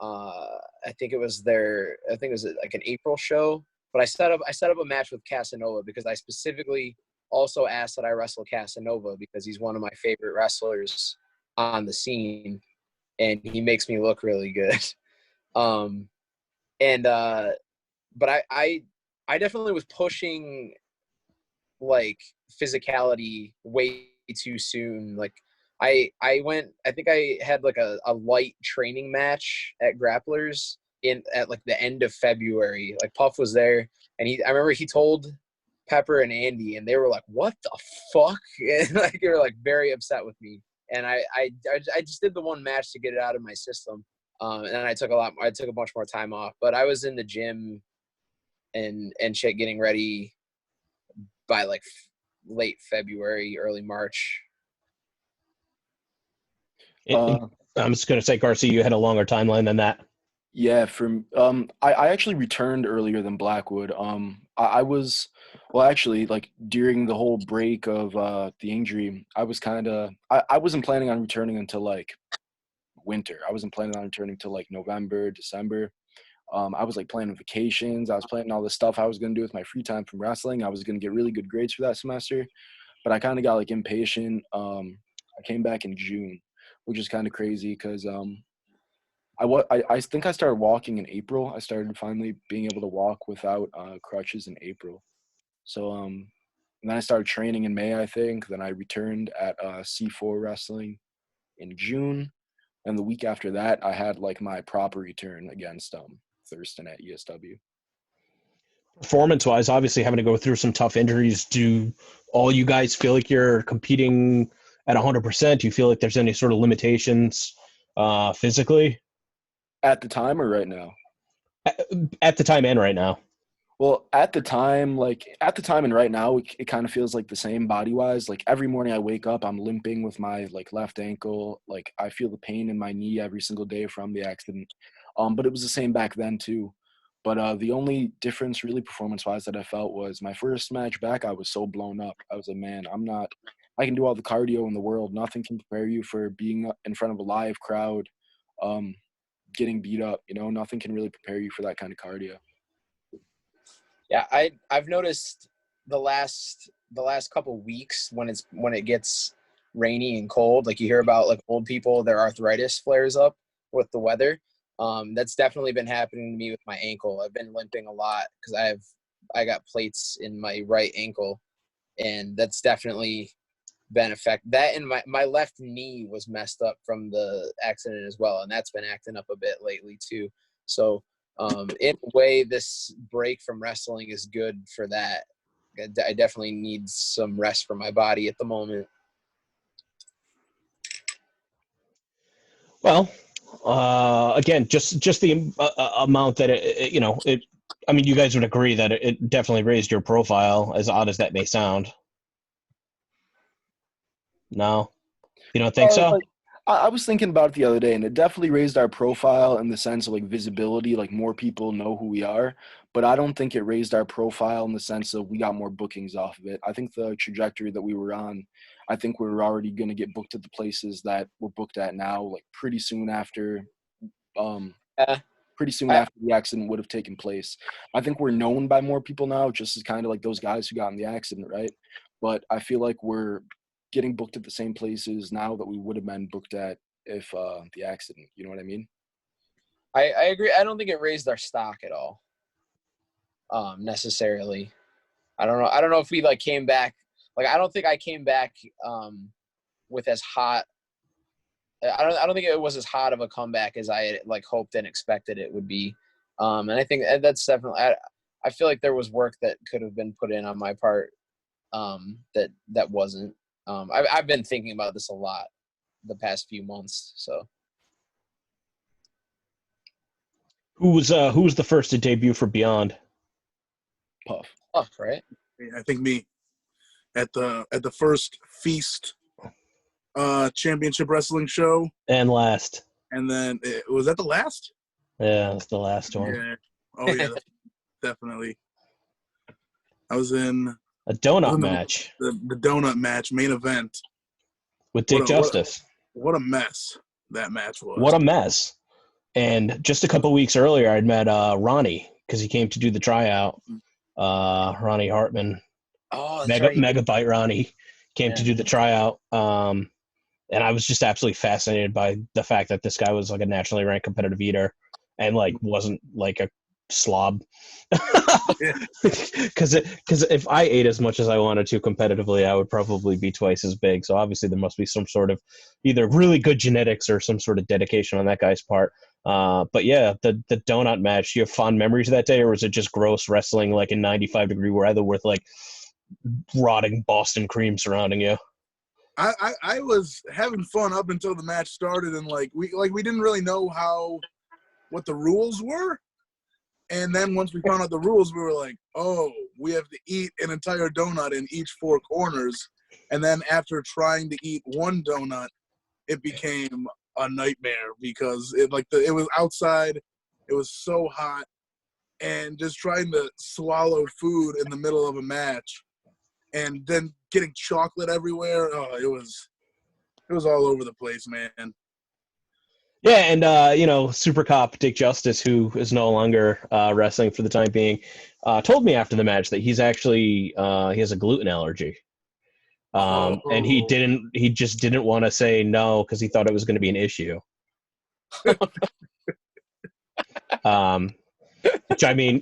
I think it was like an April show. But I set up a match with Casanova because I specifically also asked that I wrestle Casanova because he's one of my favorite wrestlers on the scene, and he makes me look really good. But I definitely was pushing like physicality way too soon. Like I think I had like a light training match at Grapplers at like the end of February. Like Puff was there, and I remember he told Pepper and Andy, and they were like, "What the fuck?" And like they were like very upset with me. and I just did the one match to get it out of my system. And I took a bunch more time off, but I was in the gym and shit getting ready by like late February, early March. I'm just going to say, Garcia, you had a longer timeline than that. Yeah, I actually returned earlier than Blackwood. I was, well, actually, like during the whole break of the injury, I wasn't planning on returning until like winter. I wasn't planning on returning till like November, December. I was like planning vacations. I was planning all the stuff I was going to do with my free time from wrestling. I was going to get really good grades for that semester, but I kind of got like impatient. I came back in June, which is kind of crazy because I think I started walking in April. I started finally being able to walk without crutches in April. So and then I started training in May, I think. Then I returned at C4 Wrestling in June. And the week after that, I had like my proper return against Thurston at ESW. Performance-wise, obviously having to go through some tough injuries, do all you guys feel like you're competing at 100%? Do you feel like there's any sort of limitations physically? At the time or right now? At the time and right now. Well, at the time and right now, it kind of feels like the same body-wise. Like every morning I wake up, I'm limping with my like left ankle. Like I feel the pain in my knee every single day from the accident. But it was the same back then too. But the only difference really performance-wise that I felt was my first match back, I was so blown up. I was like, man, I can do all the cardio in the world. Nothing can prepare you for being in front of a live crowd, getting beat up. You know, nothing can really prepare you for that kind of cardio. Yeah, I've noticed the last couple weeks when it gets rainy and cold, like you hear about like old people, their arthritis flares up with the weather. That's definitely been happening to me with my ankle. I've been limping a lot because I got plates in my right ankle, and that's definitely been that, and my left knee was messed up from the accident as well, and that's been acting up a bit lately too. So in a way, this break from wrestling is good for that. I definitely need some rest for my body at the moment. Well, again, just the amount that it. I mean, you guys would agree that it definitely raised your profile, as odd as that may sound. No, you don't think so? Like, I was thinking about it the other day, and it definitely raised our profile in the sense of like visibility, like more people know who we are. But I don't think it raised our profile in the sense of we got more bookings off of it. I think the trajectory that we were on, I think we were already going to get booked at the places that we're booked at now, like pretty soon after the accident would have taken place. I think we're known by more people now, just as kind of like those guys who got in the accident, right? But I feel like we're getting booked at the same places now that we would have been booked at if the accident, you know what I mean? I agree. I don't think it raised our stock at all. Necessarily. I don't know if we like came back. Like I don't think I came back with as hot. I don't think it was as hot of a comeback as I had like hoped and expected it would be. And I think that's definitely. I feel like there was work that could have been put in on my part that wasn't. I've been thinking about this a lot the past few months. So, Who was the first to debut for Beyond? Puff, right? I think me at the first Feast championship wrestling show, And last. and then was that the last? Yeah, that's the last one. Yeah. Oh yeah, definitely. I was in A donut match the donut match, main event with Dick Justice. What a mess that match was. What a mess. And just a couple weeks earlier, I'd met Ronnie because he came to do the tryout. Ronnie Hartman. Oh, that's right. Megabyte Ronnie came to do the tryout. And I was just absolutely fascinated by the fact that this guy was like a nationally ranked competitive eater and like wasn't like a slob. Because if I ate as much as I wanted to competitively, I would probably be twice as big. So obviously there must be some sort of either really good genetics or some sort of dedication on that guy's part. But yeah, the donut match, you have fond memories of that day, or was it just gross wrestling like in 95-degree weather with like rotting Boston cream surrounding you? I was having fun up until the match started, and we didn't really know what the rules were. And then once we found out the rules, we were like, oh, we have to eat an entire donut in each four corners. And then after trying to eat one donut, it became a nightmare because it was outside, it was so hot, and just trying to swallow food in the middle of a match, and then getting chocolate everywhere. Oh, it was all over the place, man. Yeah, and Super Cop Dick Justice, who is no longer wrestling for the time being, told me after the match that he's actually he has a gluten allergy, and he just didn't want to say no because he thought it was going to be an issue. Which I mean,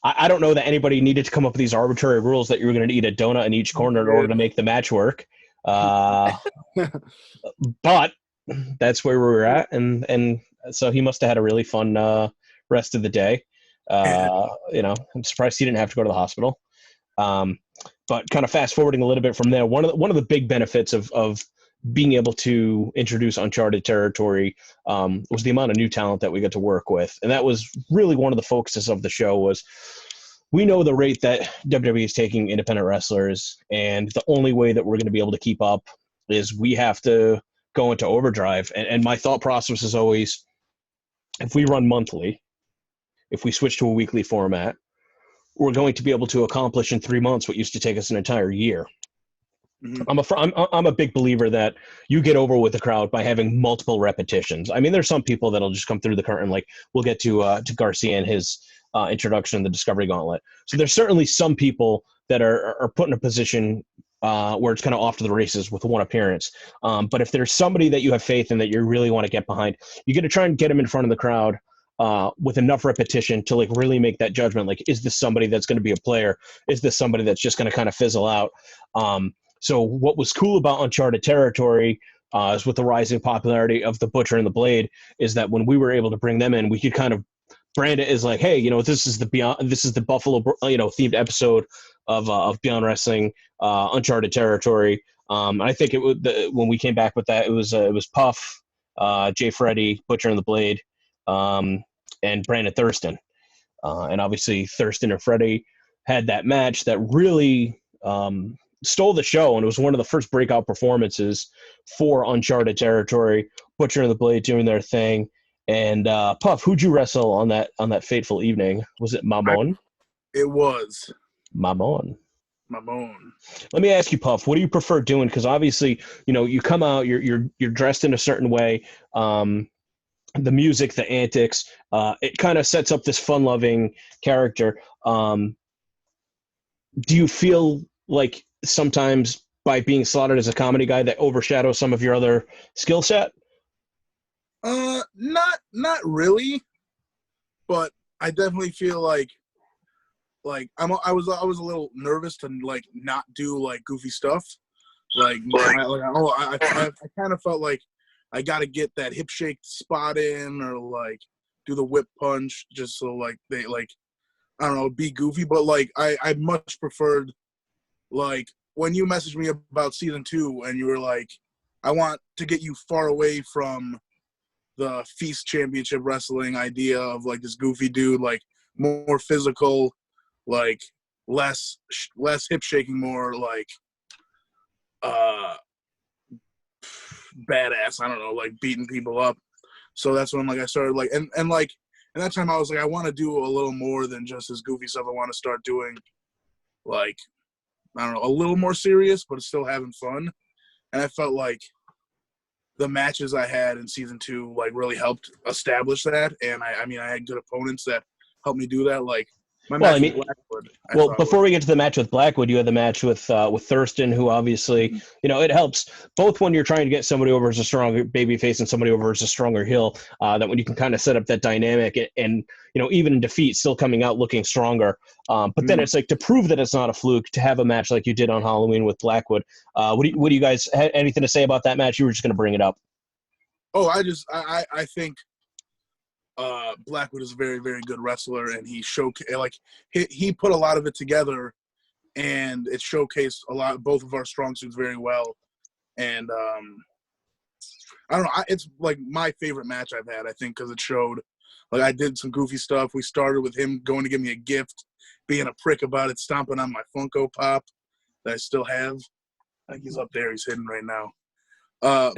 I don't know that anybody needed to come up with these arbitrary rules that you were going to eat a donut in each corner in order to make the match work. But that's where we were at, and so he must have had a really fun rest of the day. I'm surprised he didn't have to go to the hospital. But kind of fast forwarding a little bit from there, one of the big benefits of being able to introduce uncharted territory was the amount of new talent that we got to work with, and that was really one of the focuses of the show. Was we know the rate that WWE is taking independent wrestlers, and the only way that we're going to be able to keep up is we have to go into overdrive. And my thought process is always, if we run monthly, if we switch to a weekly format, we're going to be able to accomplish in 3 months what used to take us an entire year. Mm-hmm. I'm a big believer that you get over with the crowd by having multiple repetitions. I mean, there's some people that'll just come through the curtain, like we'll get to Garcia and his introduction in the Discovery Gauntlet. So there's certainly some people that are put in a position where it's kind of off to the races with one appearance. But if there's somebody that you have faith in that you really want to get behind, you got to try and get them in front of the crowd with enough repetition to like really make that judgment. Like, is this somebody that's going to be a player? Is this somebody that's just going to kind of fizzle out? So what was cool about Uncharted Territory is with the rising popularity of the Butcher and the Blade is that when we were able to bring them in, we could kind of brand it as like, hey, this is the Buffalo, themed episode of Beyond Wrestling, Uncharted Territory. I think when we came back with that, it was Puff, Jay Freddy, Butcher and the Blade, and Brandon Thurston. And obviously Thurston and Freddy had that match that really stole the show, and it was one of the first breakout performances for Uncharted Territory. Butcher and the Blade doing their thing. And Puff, who'd you wrestle on that fateful evening? Was it Mamon? It was Mamon. Let me ask you, Puff, what do you prefer doing? Because obviously, you come out, you're dressed in a certain way. The music, the antics, it kind of sets up this fun-loving character. Do you feel like sometimes by being slotted as a comedy guy that overshadows some of your other skill set? Not really, but I definitely feel like I was a little nervous to like not do like goofy stuff. I kind of felt like I got to get that hip shake spot in, or like do the whip punch, just so like they like, I don't know, be goofy. But like I much preferred, like when you messaged me about season 2 and you were like, I want to get you far away from the Feast Championship Wrestling idea of like this goofy dude, like more physical, like less hip shaking, more like badass, I don't know, like beating people up. So that's when like I started like and like at that time I was like, I want to do a little more than just this goofy stuff. I want to start doing like, I don't know, a little more serious but still having fun. And I felt like the matches I had in season 2 like really helped establish that. And I mean I had good opponents that helped me do that. Like my match with Blackwood. Before we get to the match with Blackwood, you had the match with Thurston, who obviously, it helps both when you're trying to get somebody over as a stronger babyface and somebody over as a stronger heel, that when you can kind of set up that dynamic and even in defeat, still coming out looking stronger. But then it's like to prove that it's not a fluke, to have a match like you did on Halloween with Blackwood. What do you guys have anything to say about that match? You were just going to bring it up. Oh, I think Blackwood is a very, very good wrestler, and he put a lot of it together, and it showcased both of our strong suits very well. And I don't know. It's like my favorite match I've had, I think, because it showed, like, I did some goofy stuff. We started with him going to give me a gift, being a prick about it, stomping on my Funko Pop that I still have. I think he's up there. He's hidden right now.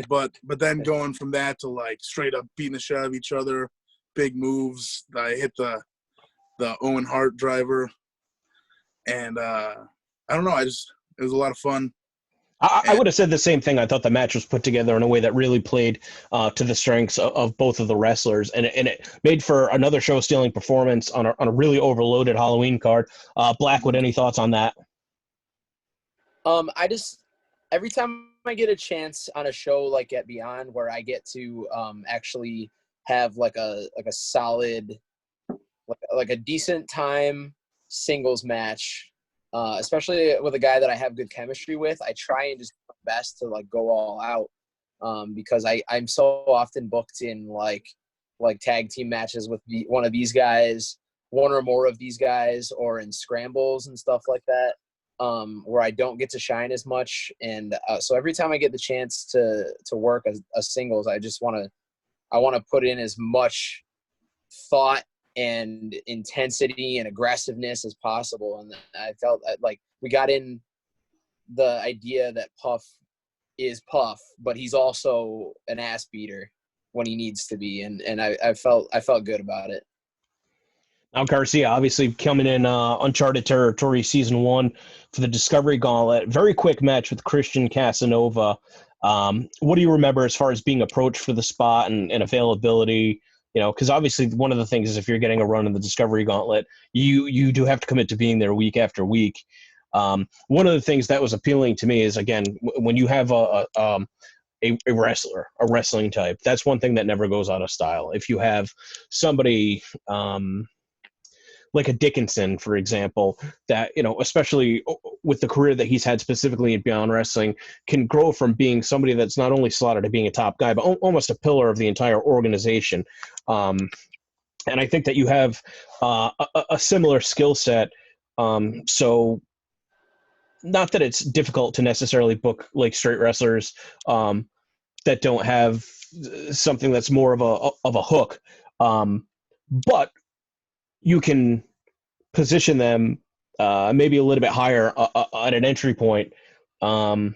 But then going from that to, like, straight up beating the shit out of each other, big moves. I hit the Owen Hart driver. And I don't know. It was a lot of fun. I would have said the same thing. I thought the match was put together in a way that really played to the strengths of both of the wrestlers, and it made for another show-stealing performance on a really overloaded Halloween card. Blackwood, any thoughts on that? Every time I get a chance on a show like at Beyond, where I get to actually have like a solid, like a decent time singles match. Especially with a guy that I have good chemistry with, I try and just do my best to like go all out, because I'm so often booked in like tag team matches with one of these guys, one or more of these guys, or in scrambles and stuff like that, where I don't get to shine as much. And so every time I get the chance to work a singles, I want to put in as much thought and intensity and aggressiveness as possible. And I felt like we got in the idea that Puff is Puff, but he's also an ass beater when he needs to be. And I felt good about it. Now, Garcia, obviously coming in uncharted territory, season 1 for the Discovery Gauntlet. Very quick match with Christian Casanova. What do you remember as far as being approached for the spot and availability? You know, because obviously one of the things is if you're getting a run in the Discovery Gauntlet, you do have to commit to being there week after week. One of the things that was appealing to me is, again, when you have a wrestler, a wrestling type, that's one thing that never goes out of style. If you have somebody like a Dickinson, for example, that, you know, especially with the career that he's had specifically in Beyond Wrestling, can grow from being somebody that's not only slotted to being a top guy, but almost a pillar of the entire organization. And I think that you have a similar skill set. So not that it's difficult to necessarily book like straight wrestlers that don't have something that's more of a hook. But you can position them maybe a little bit higher at an entry point. I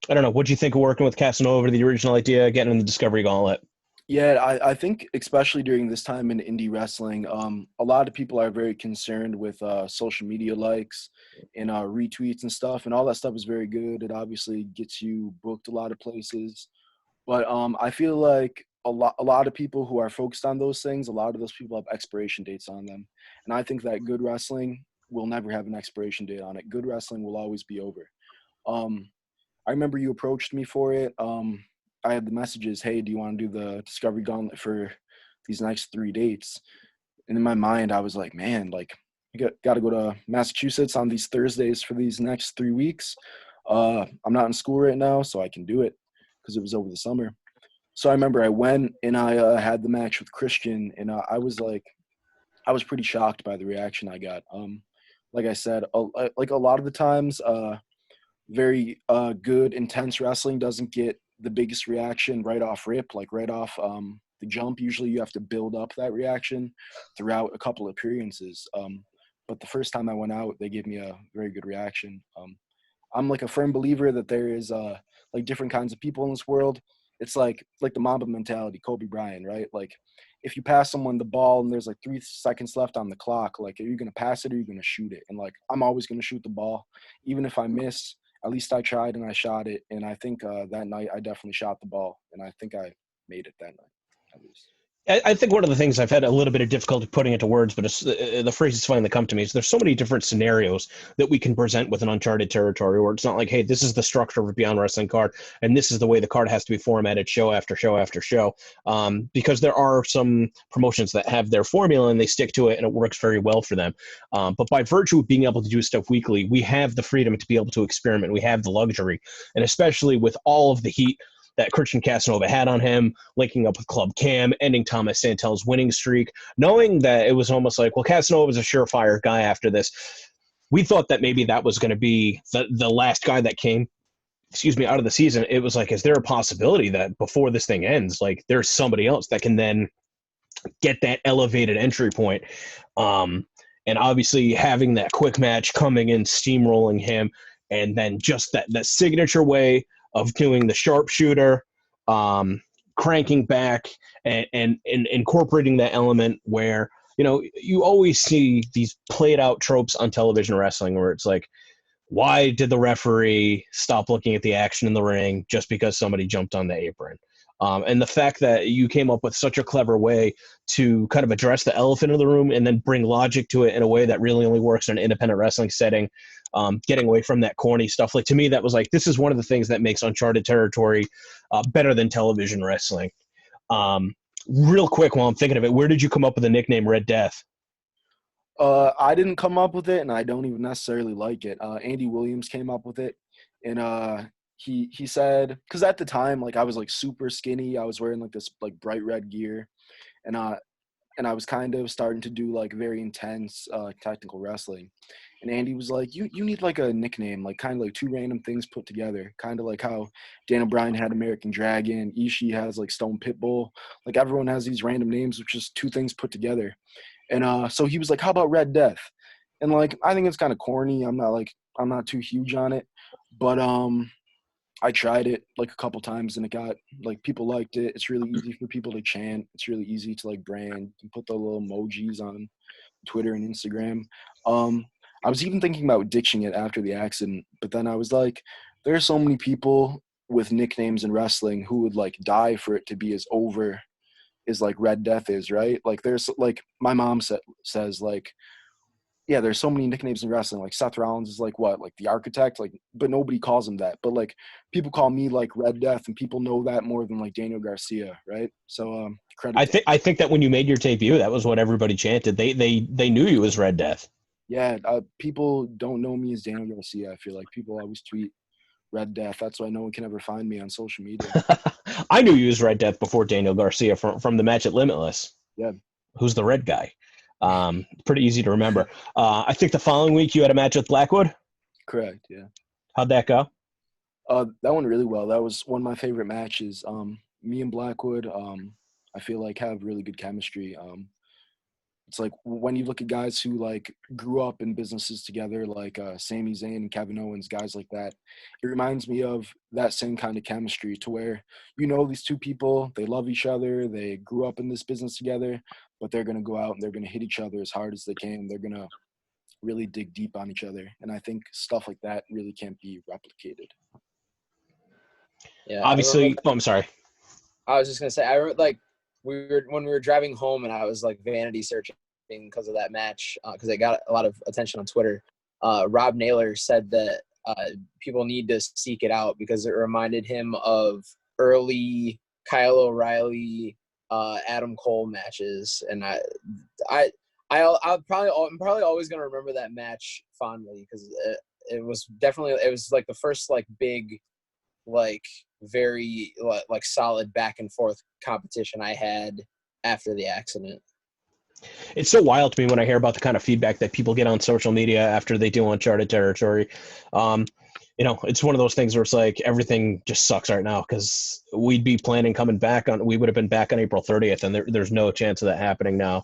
don't know. What do you think of working with Casanova, the original idea, getting in the Discovery Gauntlet? Yeah, I think especially during this time in indie wrestling, a lot of people are very concerned with social media likes and retweets and stuff, and all that stuff is very good. It obviously gets you booked a lot of places. But I feel like a lot of people who are focused on those things, a lot of those people have expiration dates on them. And I think that good wrestling will never have an expiration date on it. Good wrestling will always be over. I remember you approached me for it. I had the messages, hey, do you want to do the Discovery Gauntlet for these next 3 dates? And in my mind, I was like, man, like, I got to go to Massachusetts on these Thursdays for these next 3 weeks. I'm not in school right now, so I can do it because it was over the summer. So I remember I went and I had the match with Christian, and I was pretty shocked by the reaction I got. Like I said, like a lot of the times, very good, intense wrestling doesn't get the biggest reaction right off rip, like right off the jump. Usually you have to build up that reaction throughout a couple of appearances. But the first time I went out, they gave me a very good reaction. I'm like a firm believer that there is like different kinds of people in this world. It's like the Mamba mentality, Kobe Bryant, right? Like if you pass someone the ball and there's like 3 seconds left on the clock, like, are you going to pass it or are you going to shoot it? And like, I'm always going to shoot the ball. Even if I miss, at least I tried and I shot it. And I think that night I definitely shot the ball, and I think I made it that night, at least. I think one of the things I've had a little bit of difficulty putting into words, but it's, the phrases finally come to me, is there's so many different scenarios that we can present with an uncharted territory where it's not like, hey, this is the structure of a Beyond Wrestling card, and this is the way the card has to be formatted show after show after show. Because there are some promotions that have their formula and they stick to it and it works very well for them. But by virtue of being able to do stuff weekly, we have the freedom to be able to experiment. We have the luxury, and especially with all of the heat that Christian Casanova had on him, linking up with Club Cam, ending Thomas Santel's winning streak, knowing that it was almost like, well, Casanova's a surefire guy after this. We thought that maybe that was going to be the last guy that came out of the season, it was like, is there a possibility that before this thing ends, like there's somebody else that can then get that elevated entry point? And obviously having that quick match coming in, steamrolling him, and then just that signature way of doing the sharpshooter, cranking back and incorporating that element where, you always see these played out tropes on television wrestling where it's like, why did the referee stop looking at the action in the ring just because somebody jumped on the apron? And the fact that you came up with such a clever way to kind of address the elephant in the room and then bring logic to it in a way that really only works in an independent wrestling setting, getting away from that corny stuff. Like, to me, that was like, this is one of the things that makes uncharted territory better than television wrestling. Real quick, while I'm thinking of it, where did you come up with the nickname Red Death? I didn't come up with it, and I don't even necessarily like it. Andy Williams came up with it, and he said, because at the time, like, I was like super skinny, I was wearing like this like bright red gear, and I was kind of starting to do like very intense technical wrestling, and Andy was like, you need like a nickname, like kind of like two random things put together, kind of like how Daniel Bryan had American Dragon, Ishii has like Stone Pitbull, like everyone has these random names, which is two things put together. And so he was like, how about Red Death? And like, I think it's kind of corny. I'm not too huge on it, but I tried it like a couple times and it got like, people liked it. It's really easy for people to chant. It's really easy to like brand and put the little emojis on Twitter and Instagram. I was even thinking about ditching it after the accident, but then I was like, there are so many people with nicknames in wrestling who would like die for it to be as over is like Red Death is, right? Like, there's like, my mom says like, yeah, there's so many nicknames in wrestling. Like Seth Rollins is like what, like the architect, like, but nobody calls him that. But like, people call me like Red Death, and people know that more than like Daniel Garcia, right? So credit. I think that when you made your debut, that was what everybody chanted. They knew you as Red Death. Yeah, people don't know me as Daniel Garcia. I feel like people always tweet Red Death. That's why no one can ever find me on social media. I knew you as Red Death before Daniel Garcia from the match at Limitless. Yeah. Who's the red guy? Pretty easy to remember. I think the following week you had a match with Blackwood. Correct. Yeah. How'd that go? That went really well. That was one of my favorite matches. Me and Blackwood, I feel like have really good chemistry. It's like when you look at guys who like grew up in businesses together, like Sami Zayn and Kevin Owens, guys like that, it reminds me of that same kind of chemistry to where, these two people, they love each other, they grew up in this business together, but they're going to go out and they're going to hit each other as hard as they can. They're going to really dig deep on each other. And I think stuff like that really can't be replicated. Yeah. Obviously, I'm sorry. I was just going to say, I remember like when we were driving home and I was like vanity searching because of that match, because it got a lot of attention on Twitter. Rob Naylor said that people need to seek it out because it reminded him of early Kyle O'Reilly, Adam Cole matches, and I'm probably always gonna remember that match fondly because it was like the first like big, like very like solid back and forth competition I had after the accident. It's so wild to me when I hear about the kind of feedback that people get on social media after they do Uncharted Territory. It's one of those things where it's like everything just sucks right now because we'd be planning coming back we would have been back on April 30th, and there's no chance of that happening now.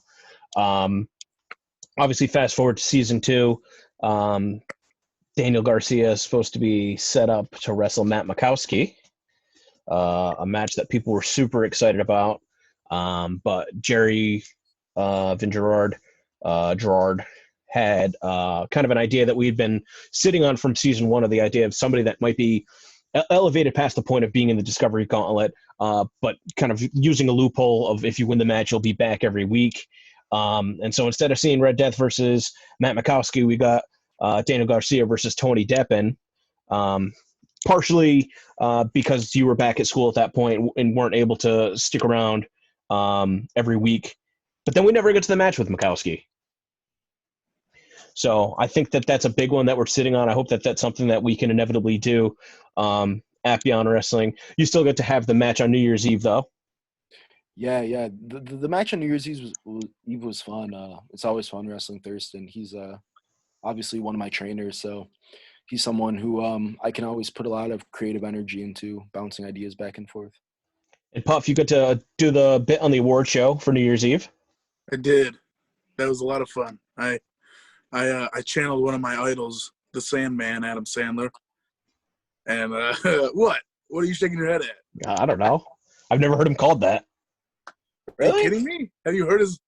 Obviously, fast forward to season 2. Daniel Garcia is supposed to be set up to wrestle Matt Mikowski, a match that people were super excited about. But Jerry Gerard had kind of an idea that we'd been sitting on from season 1, of the idea of somebody that might be elevated past the point of being in the Discovery Gauntlet, but kind of using a loophole of if you win the match, you'll be back every week. And so instead of seeing Red Death versus Matt Mikowski, we got Daniel Garcia versus Tony Deppen, partially because you were back at school at that point and weren't able to stick around every week. But then we never get to the match with Mikowski. So I think that that's a big one that we're sitting on. I hope that that's something that we can inevitably do at Beyond Wrestling. You still get to have the match on New Year's Eve, though. Yeah. The match on New Year's Eve was fun. It's always fun wrestling Thurston. He's obviously one of my trainers, so he's someone who I can always put a lot of creative energy into, bouncing ideas back and forth. And Puff, you got to do the bit on the award show for New Year's Eve. I did. That was a lot of fun. I channeled one of my idols, the Sandman, Adam Sandler. And what? What are you shaking your head at? I don't know. I've never heard him called that. Are you kidding me? Have you heard his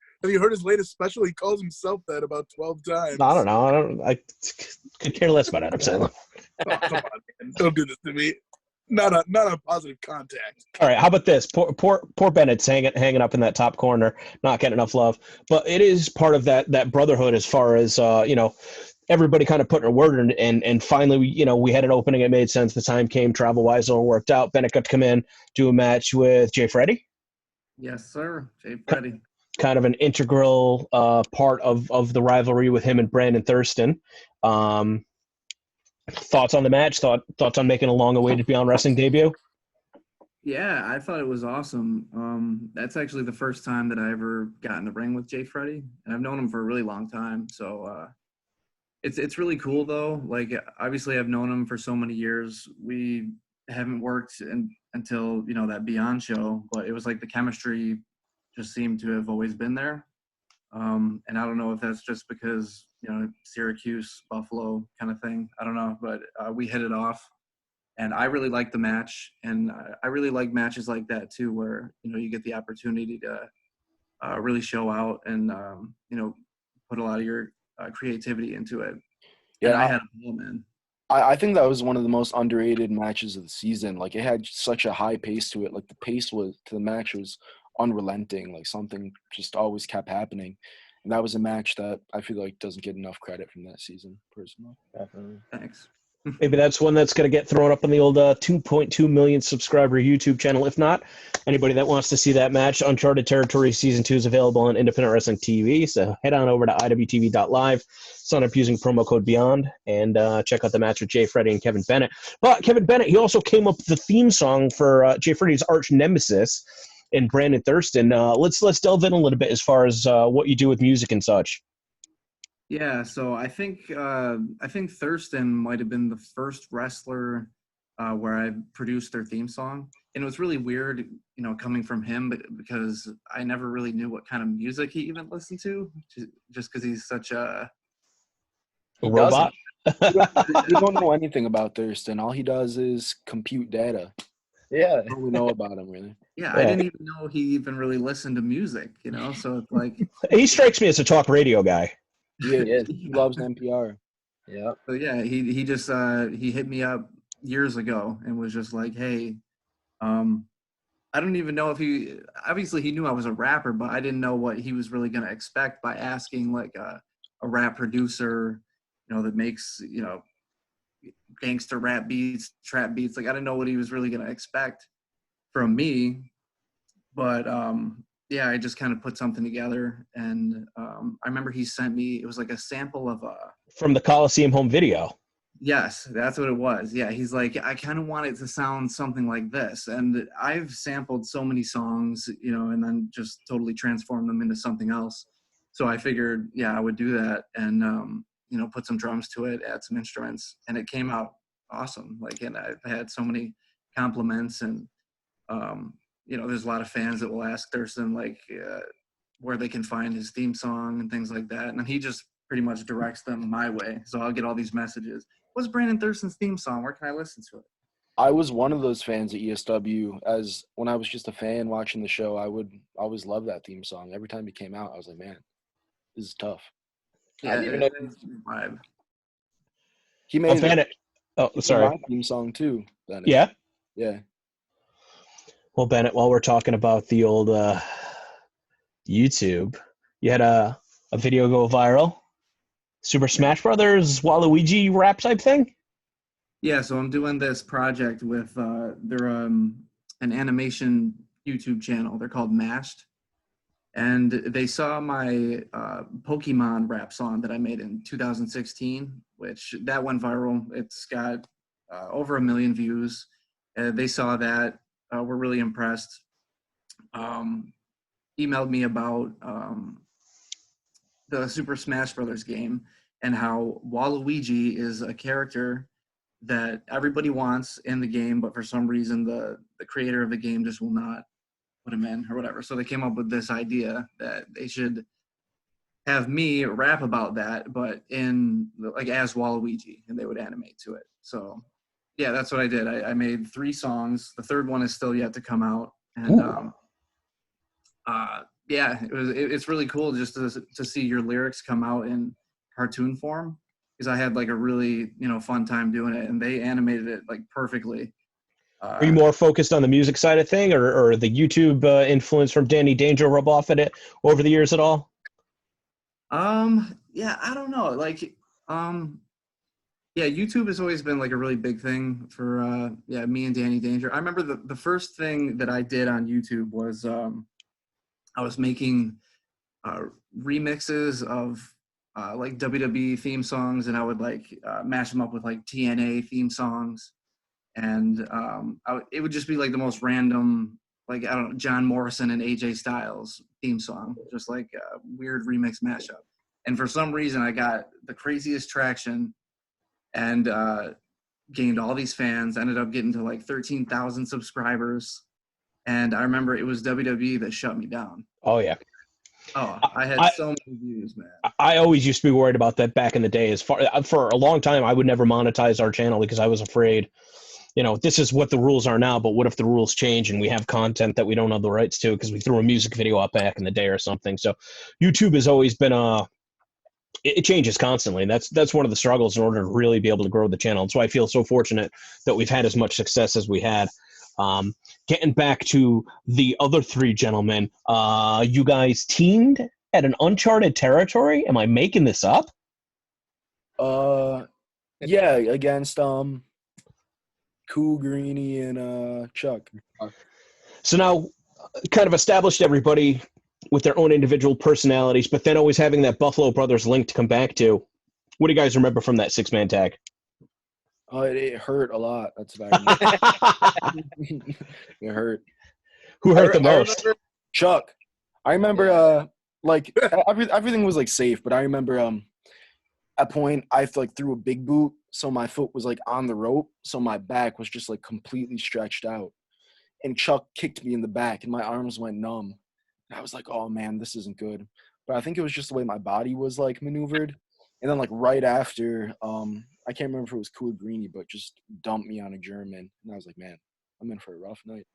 latest special? He calls himself that about 12 times. I don't know. I could care less about Adam Sandler. Oh, come on, man. Don't do this to me. Not a positive contact. All right, how about this? Poor Bennett's hanging up in that top corner, not getting enough love. But it is part of that brotherhood as far as everybody kind of putting a word in, and finally we had an opening. It made sense. The time came, travel wise, all worked out. Bennett got to come in, do a match with Jay Freddy. Yes, sir. Jay Freddy. Kind of an integral part of the rivalry with him and Brandon Thurston. Thoughts on the match? Thoughts on making a long-awaited Beyond Wrestling debut? Yeah, I thought it was awesome. That's actually the first time that I ever got in the ring with Jay Freddy, and I've known him for a really long time. So it's really cool though. Like obviously I've known him for so many years. We haven't worked until that Beyond show, but it was like the chemistry just seemed to have always been there. And I don't know if that's just because Syracuse, Buffalo kind of thing. I don't know, but we hit it off. And I really liked the match, and I really like matches like that too, where you get the opportunity to really show out and put a lot of your creativity into it. Yeah, and I had a ball, man. I think that was one of the most underrated matches of the season. Like it had such a high pace to it. Like the pace to the match was unrelenting. Like something just always kept happening, and that was a match that I feel like doesn't get enough credit from that season, personally. Definitely. Thanks. Maybe that's one that's going to get thrown up on the old 2.2 million subscriber YouTube channel. If not, anybody that wants to see that match, Uncharted Territory Season 2 is available on Independent Wrestling TV. So head on over to iwtv.live, sign up using promo code BEYOND, and check out the match with Jay Freddy and Kevin Bennett. But Kevin Bennett, he also came up with the theme song for Jay Freddy's arch nemesis in Brandon Thurston. Let's delve in a little bit as far as what you do with music and such. Yeah, so I think Thurston might have been the first wrestler where I produced their theme song, and it was really weird, coming from him, because I never really knew what kind of music he even listened to, just because he's such a robot. You don't know anything about Thurston. All he does is compute data. Yeah. All we know about him, really. Yeah, I didn't even know he even really listened to music, So it's like He strikes me as a talk radio guy. Yeah, he loves NPR. Yeah. So yeah, he just he hit me up years ago and was just like, hey, I don't even know if he obviously he knew I was a rapper, but I didn't know what he was really gonna expect by asking like a rap producer, that makes gangster rap beats, trap beats. Like I didn't know what he was really gonna expect from me, but yeah, I just kind of put something together, and I remember he sent me. It was like a sample of from the Coliseum home video. Yes, that's what it was. Yeah, he's like, I kind of want it to sound something like this, and I've sampled so many songs, and then just totally transformed them into something else. So I figured, yeah, I would do that, and put some drums to it, add some instruments, and it came out awesome. Like, and I've had so many compliments, and there's a lot of fans that will ask Thurston like where they can find his theme song and things like that, and then he just pretty much directs them my way. So I'll get all these messages. What's Brandon Thurston's theme song? Where can I listen to it? I was one of those fans at ESW. As when I was just a fan watching the show, I would always love that theme song. Every time he came out, I was like, man, this is tough. Yeah, it's vibe. He made Bennett. Oh, sorry. My theme song too. Bennett. Yeah. Yeah. Well, Bennett, while we're talking about the old YouTube, you had a video go viral. Super Smash Brothers Waluigi rap type thing? Yeah, so I'm doing this project with they're an animation YouTube channel. They're called Mashed. And they saw my Pokemon rap song that I made in 2016, which that went viral. It's got over 1 million views. They saw that, were really impressed. Emailed me about the Super Smash Brothers game. and how Waluigi is a character that everybody wants in the game, but for some reason the creator of the game just will not put him in or whatever. So they came up with this idea that they should have me rap about that, but in like as Waluigi, and they would animate to it. So yeah, that's what I did. I made 3 songs. The third one is still yet to come out, and yeah, it's really cool just to see your lyrics come out in cartoon form, because I had like a really fun time doing it, and they animated it like perfectly. Are you more focused on the music side of thing, or the YouTube influence from Danny Danger rub off at it over the years at all? Yeah, I don't know. Like, yeah, YouTube has always been like a really big thing for me and Danny Danger. I remember the first thing that I did on YouTube was I was making remixes of like WWE theme songs, and I would like mash them up with like TNA theme songs, and it would just be like the most random, like I don't know, John Morrison and AJ Styles theme song, just like a weird remix mashup. And for some reason, I got the craziest traction and gained all these fans. Ended up getting to like 13,000 subscribers. And I remember it was WWE that shut me down. Oh yeah. Oh, I had so many views, man. I always used to be worried about that back in the day. For a long time, I would never monetize our channel because I was afraid, this is what the rules are now, but what if the rules change and we have content that we don't have the rights to because we threw a music video up back in the day or something. So YouTube has always been it changes constantly. And that's one of the struggles in order to really be able to grow the channel. That's why I feel so fortunate that we've had as much success as we had. Getting back to the other 3 gentlemen, you guys teamed at an uncharted territory? Am I making this up? Yeah, against Cool Greeny and Chuck. So now, kind of established everybody with their own individual personalities, but then always having that Buffalo Brothers link to come back to. What do you guys remember from that 6-man tag? It hurt a lot. That's what I remember. It hurt. Who hurt the most? Chuck. I remember like everything was like safe, but I remember at a point I like threw a big boot, so my foot was like on the rope, so my back was just like completely stretched out. And Chuck kicked me in the back and my arms went numb. And I was like, oh man, this isn't good. But I think it was just the way my body was like maneuvered. And then like right after, I can't remember if it was Cool Greeny, but just dumped me on a German. And I was like, man, I'm in for a rough night.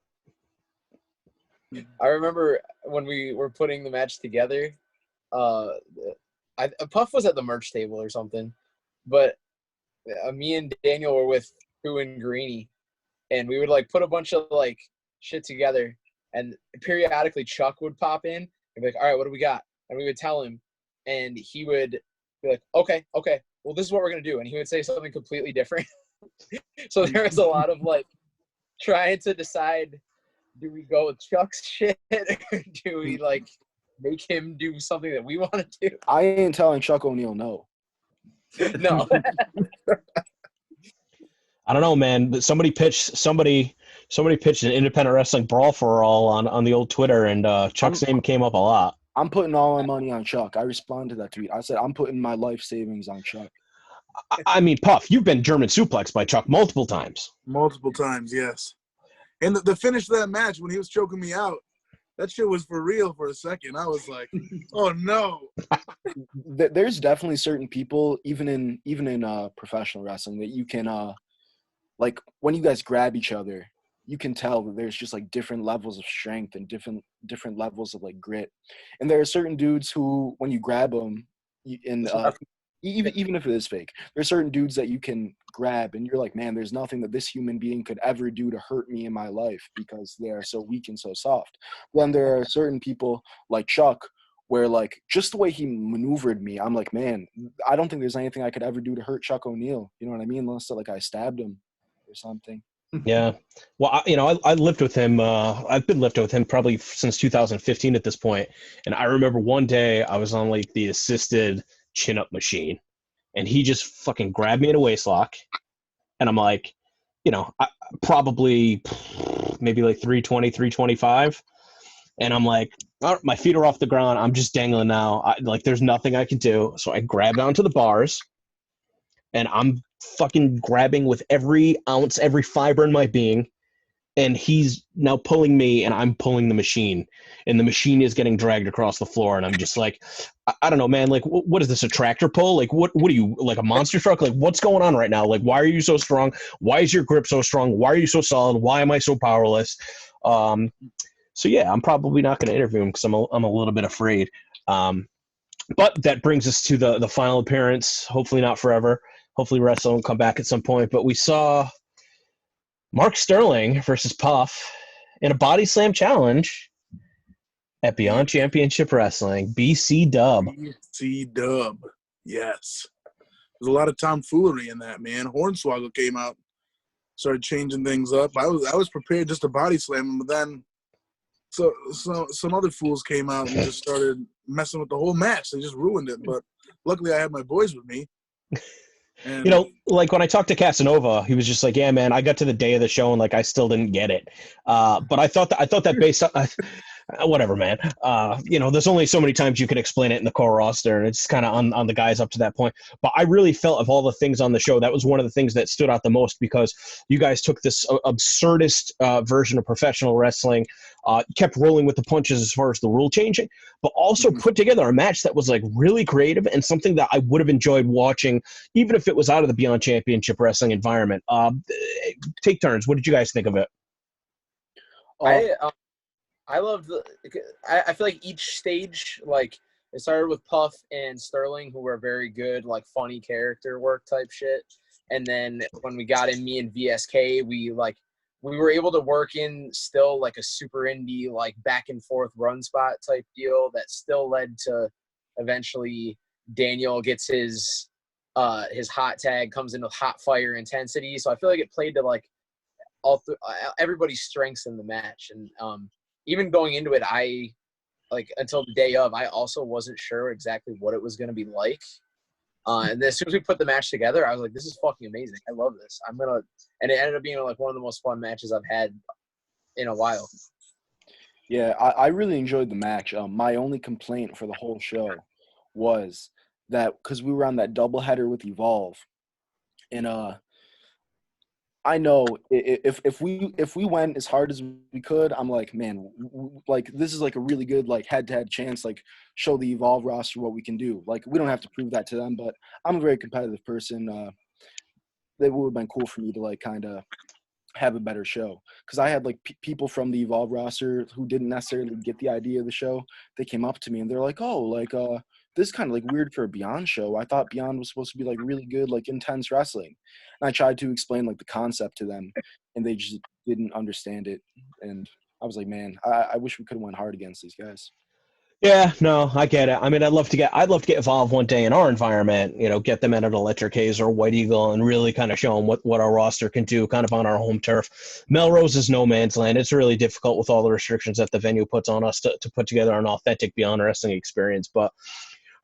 I remember when we were putting the match together, Puff was at the merch table or something, but me and Daniel were with Pooh and Greeny, and we would like put a bunch of like shit together, and periodically Chuck would pop in and be like, all right, what do we got? And we would tell him, and he would be like, okay, well, this is what we're going to do. And he would say something completely different. So there was a lot of like trying to decide, do we go with Chuck's shit or do we like make him do something that we want to do? I ain't telling Chuck O'Neal no. No. I don't know, man. But somebody pitched an independent wrestling brawl for all on the old Twitter, and Chuck's name came up a lot. I'm putting all my money on Chuck. I responded to that tweet. I said, I'm putting my life savings on Chuck. I mean, Puff, you've been German suplexed by Chuck multiple times. Multiple times, yes. And the finish of that match, when he was choking me out, that shit was for real for a second. I was like, oh, no. There's definitely certain people, even in professional wrestling, that you can, like, when you guys grab each other, you can tell that there's just, like, different levels of strength and different levels of, like, grit. And there are certain dudes who, when you grab them, even if it is fake, there's certain dudes that you can grab and you're like, man, there's nothing that this human being could ever do to hurt me in my life because they are so weak and so soft. Then there are certain people like Chuck where, like, just the way he maneuvered me, I'm like, man, I don't think there's anything I could ever do to hurt Chuck O'Neal. You know what I mean? Unless, like, I stabbed him or something. Yeah. Well, I lived with him. I've been lifting with him probably since 2015 at this point. And I remember one day I was on, like, the assisted chin-up machine, and he just fucking grabbed me in a waistlock. And I'm like, probably maybe like 320, 325. And I'm like, all right, my feet are off the ground. I'm just dangling now. Like there's nothing I can do. So I grabbed onto the bars, and I'm fucking grabbing with every ounce, every fiber in my being. And he's now pulling me, and I'm pulling the machine, and the machine is getting dragged across the floor. And I'm just like, I don't know, man. Like, what is this? A tractor pull? Like, what are you, like a monster truck? Like, what's going on right now? Like, why are you so strong? Why is your grip so strong? Why are you so solid? Why am I so powerless? So yeah, I'm probably not going to interview him because I'm a little bit afraid. But that brings us to the final appearance. Hopefully not forever. Hopefully wrestling will come back at some point. But we saw Mark Sterling versus Puff in a body slam challenge at Beyond Championship Wrestling. BC Dub. BC Dub. Yes. There's a lot of tomfoolery in that, man. Hornswoggle came out, started changing things up. I was prepared just to body slam him, but then so some other fools came out and just started messing with the whole match. They just ruined it. But luckily I had my boys with me. And you know, like when I talked to Casanova, he was just like, "Yeah, man, I got to the day of the show and like I still didn't get it." But I thought that based on whatever, man. You know, there's only so many times you can explain it in the core roster, and it's kind of on the guys up to that point. But I really felt of all the things on the show, that was one of the things that stood out the most because you guys took this absurdist version of professional wrestling, kept rolling with the punches as far as the rule changing, but also put together a match that was like really creative and something that I would have enjoyed watching, even if it was out of the Beyond Championship Wrestling environment. Take turns. What did you guys think of it? I loved I feel like each stage, like it started with Puff and Sterling, who were very good, like funny character work type shit. And then when we got in me and VSK, we were able to work in still like a super indie, like back and forth run spot type deal that still led to eventually Daniel gets his hot tag, comes into hot fire intensity. So I feel like it played to like everybody's strengths in the match. And even going into it, I like until the day of, I also wasn't sure exactly what it was going to be like. And then as soon as we put the match together, I was like, this is fucking amazing. I love this. And it ended up being like one of the most fun matches I've had in a while. Yeah, I really enjoyed the match. My only complaint for the whole show was that because we were on that doubleheader with Evolve, and I know if we went as hard as we could, I'm like, man, like this is like a really good like head-to-head chance, like show the Evolve roster what we can do. Like we don't have to prove that to them, but I'm a very competitive person. It would have been cool for me to like kind of have a better show because I had like people from the Evolve roster who didn't necessarily get the idea of the show. They came up to me and they're like, oh, like this is kind of like weird for a Beyond show. I thought Beyond was supposed to be like really good, like intense wrestling. And I tried to explain like the concept to them and they just didn't understand it. And I was like, man, I wish we could have went hard against these guys. Yeah, no, I get it. I mean, I'd love to get Evolve one day in our environment, you know, get them at an Electric Haze or White Eagle and really kind of show them what our roster can do kind of on our home turf. Melrose is no man's land. It's really difficult with all the restrictions that the venue puts on us to put together an authentic Beyond Wrestling experience. But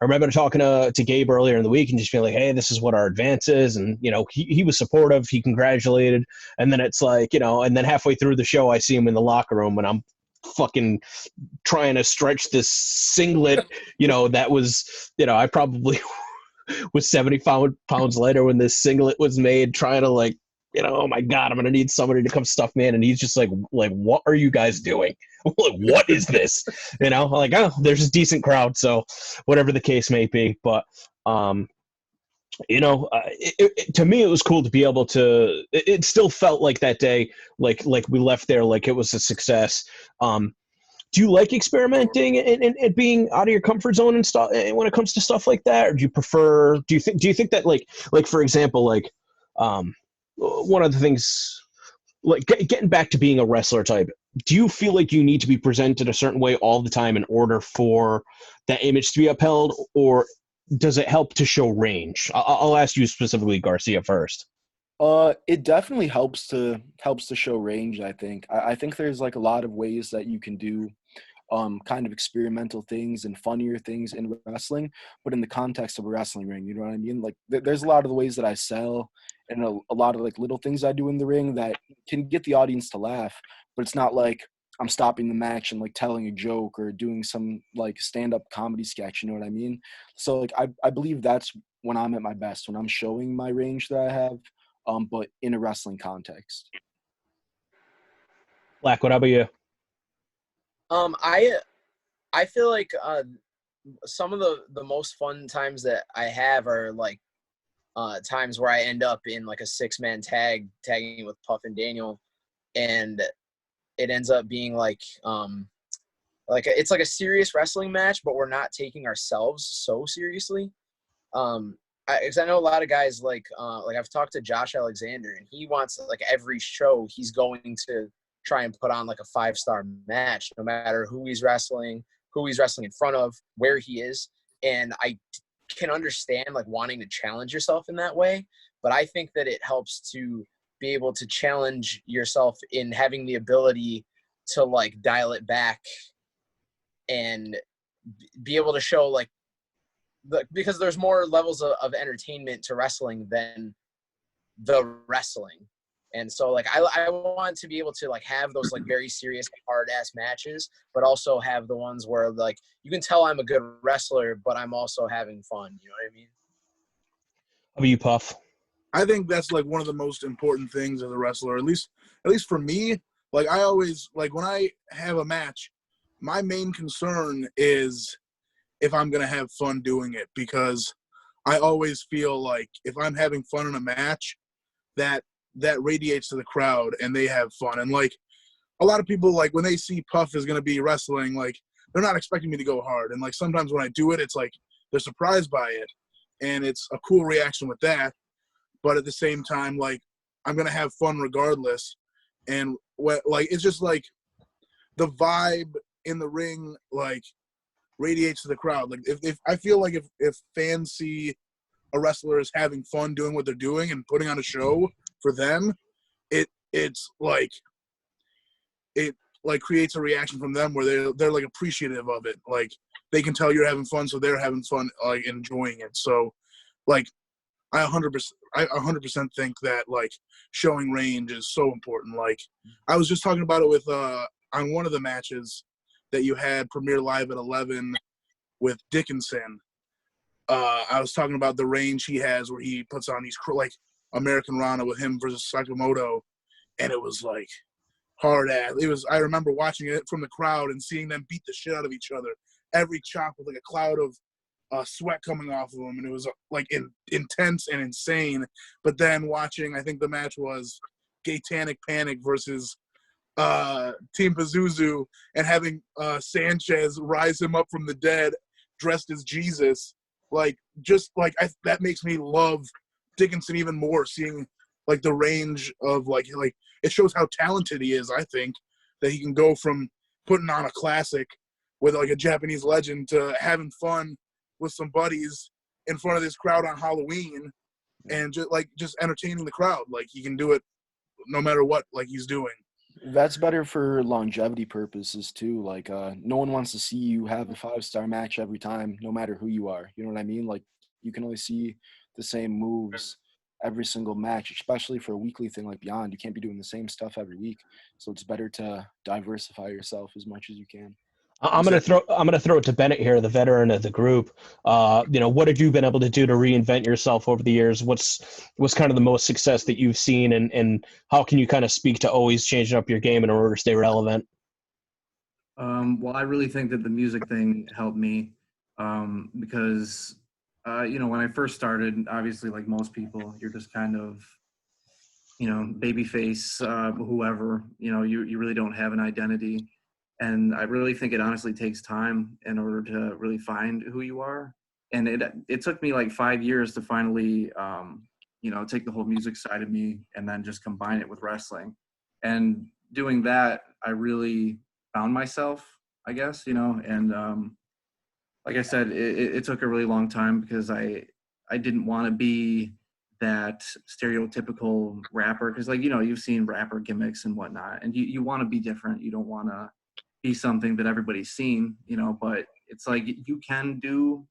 I remember talking to Gabe earlier in the week and just being like, hey, this is what our advance is. And, you know, he was supportive. He congratulated. And then it's like, you know, and then halfway through the show, I see him in the locker room and I'm fucking trying to stretch this singlet, you know, that was, you know, I probably was 75 pounds lighter when this singlet was made, trying to like, you know, oh my God, I'm going to need somebody to come stuff me in. And he's just like, what are you guys doing? Like, what is this? You know, like, oh, there's a decent crowd. So whatever the case may be, but, you know, to me, it was cool to be able to, it still felt like that day, like we left there, like it was a success. Do you like experimenting and being out of your comfort zone and stuff when it comes to stuff like that? Or do you think that like, for example, like, one of the things, like getting back to being a wrestler type, do you feel like you need to be presented a certain way all the time in order for that image to be upheld, or does it help to show range? I'll ask you specifically, Garcia, first. It definitely helps to show range. I think there's like a lot of ways that you can do kind of experimental things and funnier things in wrestling, but in the context of a wrestling ring, you know what I mean? Like there's a lot of the ways that I sell and a lot of like little things I do in the ring that can get the audience to laugh, but it's not like I'm stopping the match and like telling a joke or doing some like stand-up comedy sketch, you know what I mean? So like I believe that's when I'm at my best, when I'm showing my range that I have, but in a wrestling context. Blackwood, how about you? I feel like some of the most fun times that I have are like times where I end up in like a 6-man tagging with Puff and Daniel, and it ends up being like it's like a serious wrestling match, but we're not taking ourselves so seriously. Because I know a lot of guys like I've talked to Josh Alexander, and he wants like every show he's going to try and put on like a 5-star match, no matter who he's wrestling in front of, where he is. And I can understand like wanting to challenge yourself in that way, but I think that it helps to be able to challenge yourself in having the ability to like dial it back and be able to show like because there's more levels of entertainment to wrestling than the wrestling. And so like I want to be able to like have those like very serious hard ass matches, but also have the ones where like you can tell I'm a good wrestler, but I'm also having fun. You know what I mean? How about you, Puff? I think that's like one of the most important things as a wrestler, at least for me. Like I always like when I have a match, my main concern is if I'm gonna have fun doing it, because I always feel like if I'm having fun in a match, that radiates to the crowd and they have fun. And like a lot of people, like when they see Puff is gonna be wrestling, like they're not expecting me to go hard. And like sometimes when I do it, it's like they're surprised by it, and it's a cool reaction with that. But at the same time, like I'm gonna have fun regardless. And what like it's just like the vibe in the ring like radiates to the crowd. Like if I feel like if fans see a wrestler is having fun doing what they're doing and putting on a show for them, it's like it like creates a reaction from them where they're like appreciative of it. Like they can tell you're having fun, so they're having fun, like enjoying it. So like I 100% think that like showing range is so important. Like I was just talking about it with on one of the matches that you had premiere live at 11 with Dickinson. I was talking about the range he has where he puts on these like American Rana with him versus Sakamoto, and it was like hard ass. It was. I remember watching it from the crowd and seeing them beat the shit out of each other. Every chop with like a cloud of sweat coming off of them, and it was like intense and insane. But then watching, I think the match was Gatanic Panic versus Team Pazuzu, and having Sanchez rise him up from the dead dressed as Jesus. Like just like that makes me love Dickinson even more, seeing like the range of like it shows how talented he is. I think that he can go from putting on a classic with like a Japanese legend to having fun with some buddies in front of this crowd on Halloween and just entertaining the crowd. Like he can do it no matter what like he's doing. That's better for longevity purposes too. Like no one wants to see you have a 5-star match every time, no matter who you are. You know what I mean? Like you can only see the same moves every single match, especially for a weekly thing like Beyond. You can't be doing the same stuff every week. So it's better to diversify yourself as much as you can. I'm gonna throw it to Bennett here, the veteran of the group. What have you been able to do to reinvent yourself over the years? What's kind of the most success that you've seen, and how can you kind of speak to always changing up your game in order to stay relevant? Well, I really think that the music thing helped me because when I first started, obviously like most people, you're just kind of babyface, whoever. You really don't have an identity. And I really think it honestly takes time in order to really find who you are. And it took me like 5 years to finally, take the whole music side of me and then just combine it with wrestling. And doing that, I really found myself, I guess, and like I said, it took a really long time because I didn't want to be that stereotypical rapper. Because you've seen rapper gimmicks and whatnot, and you want to be different. You don't want to be something that everybody's seen, but it's like you can do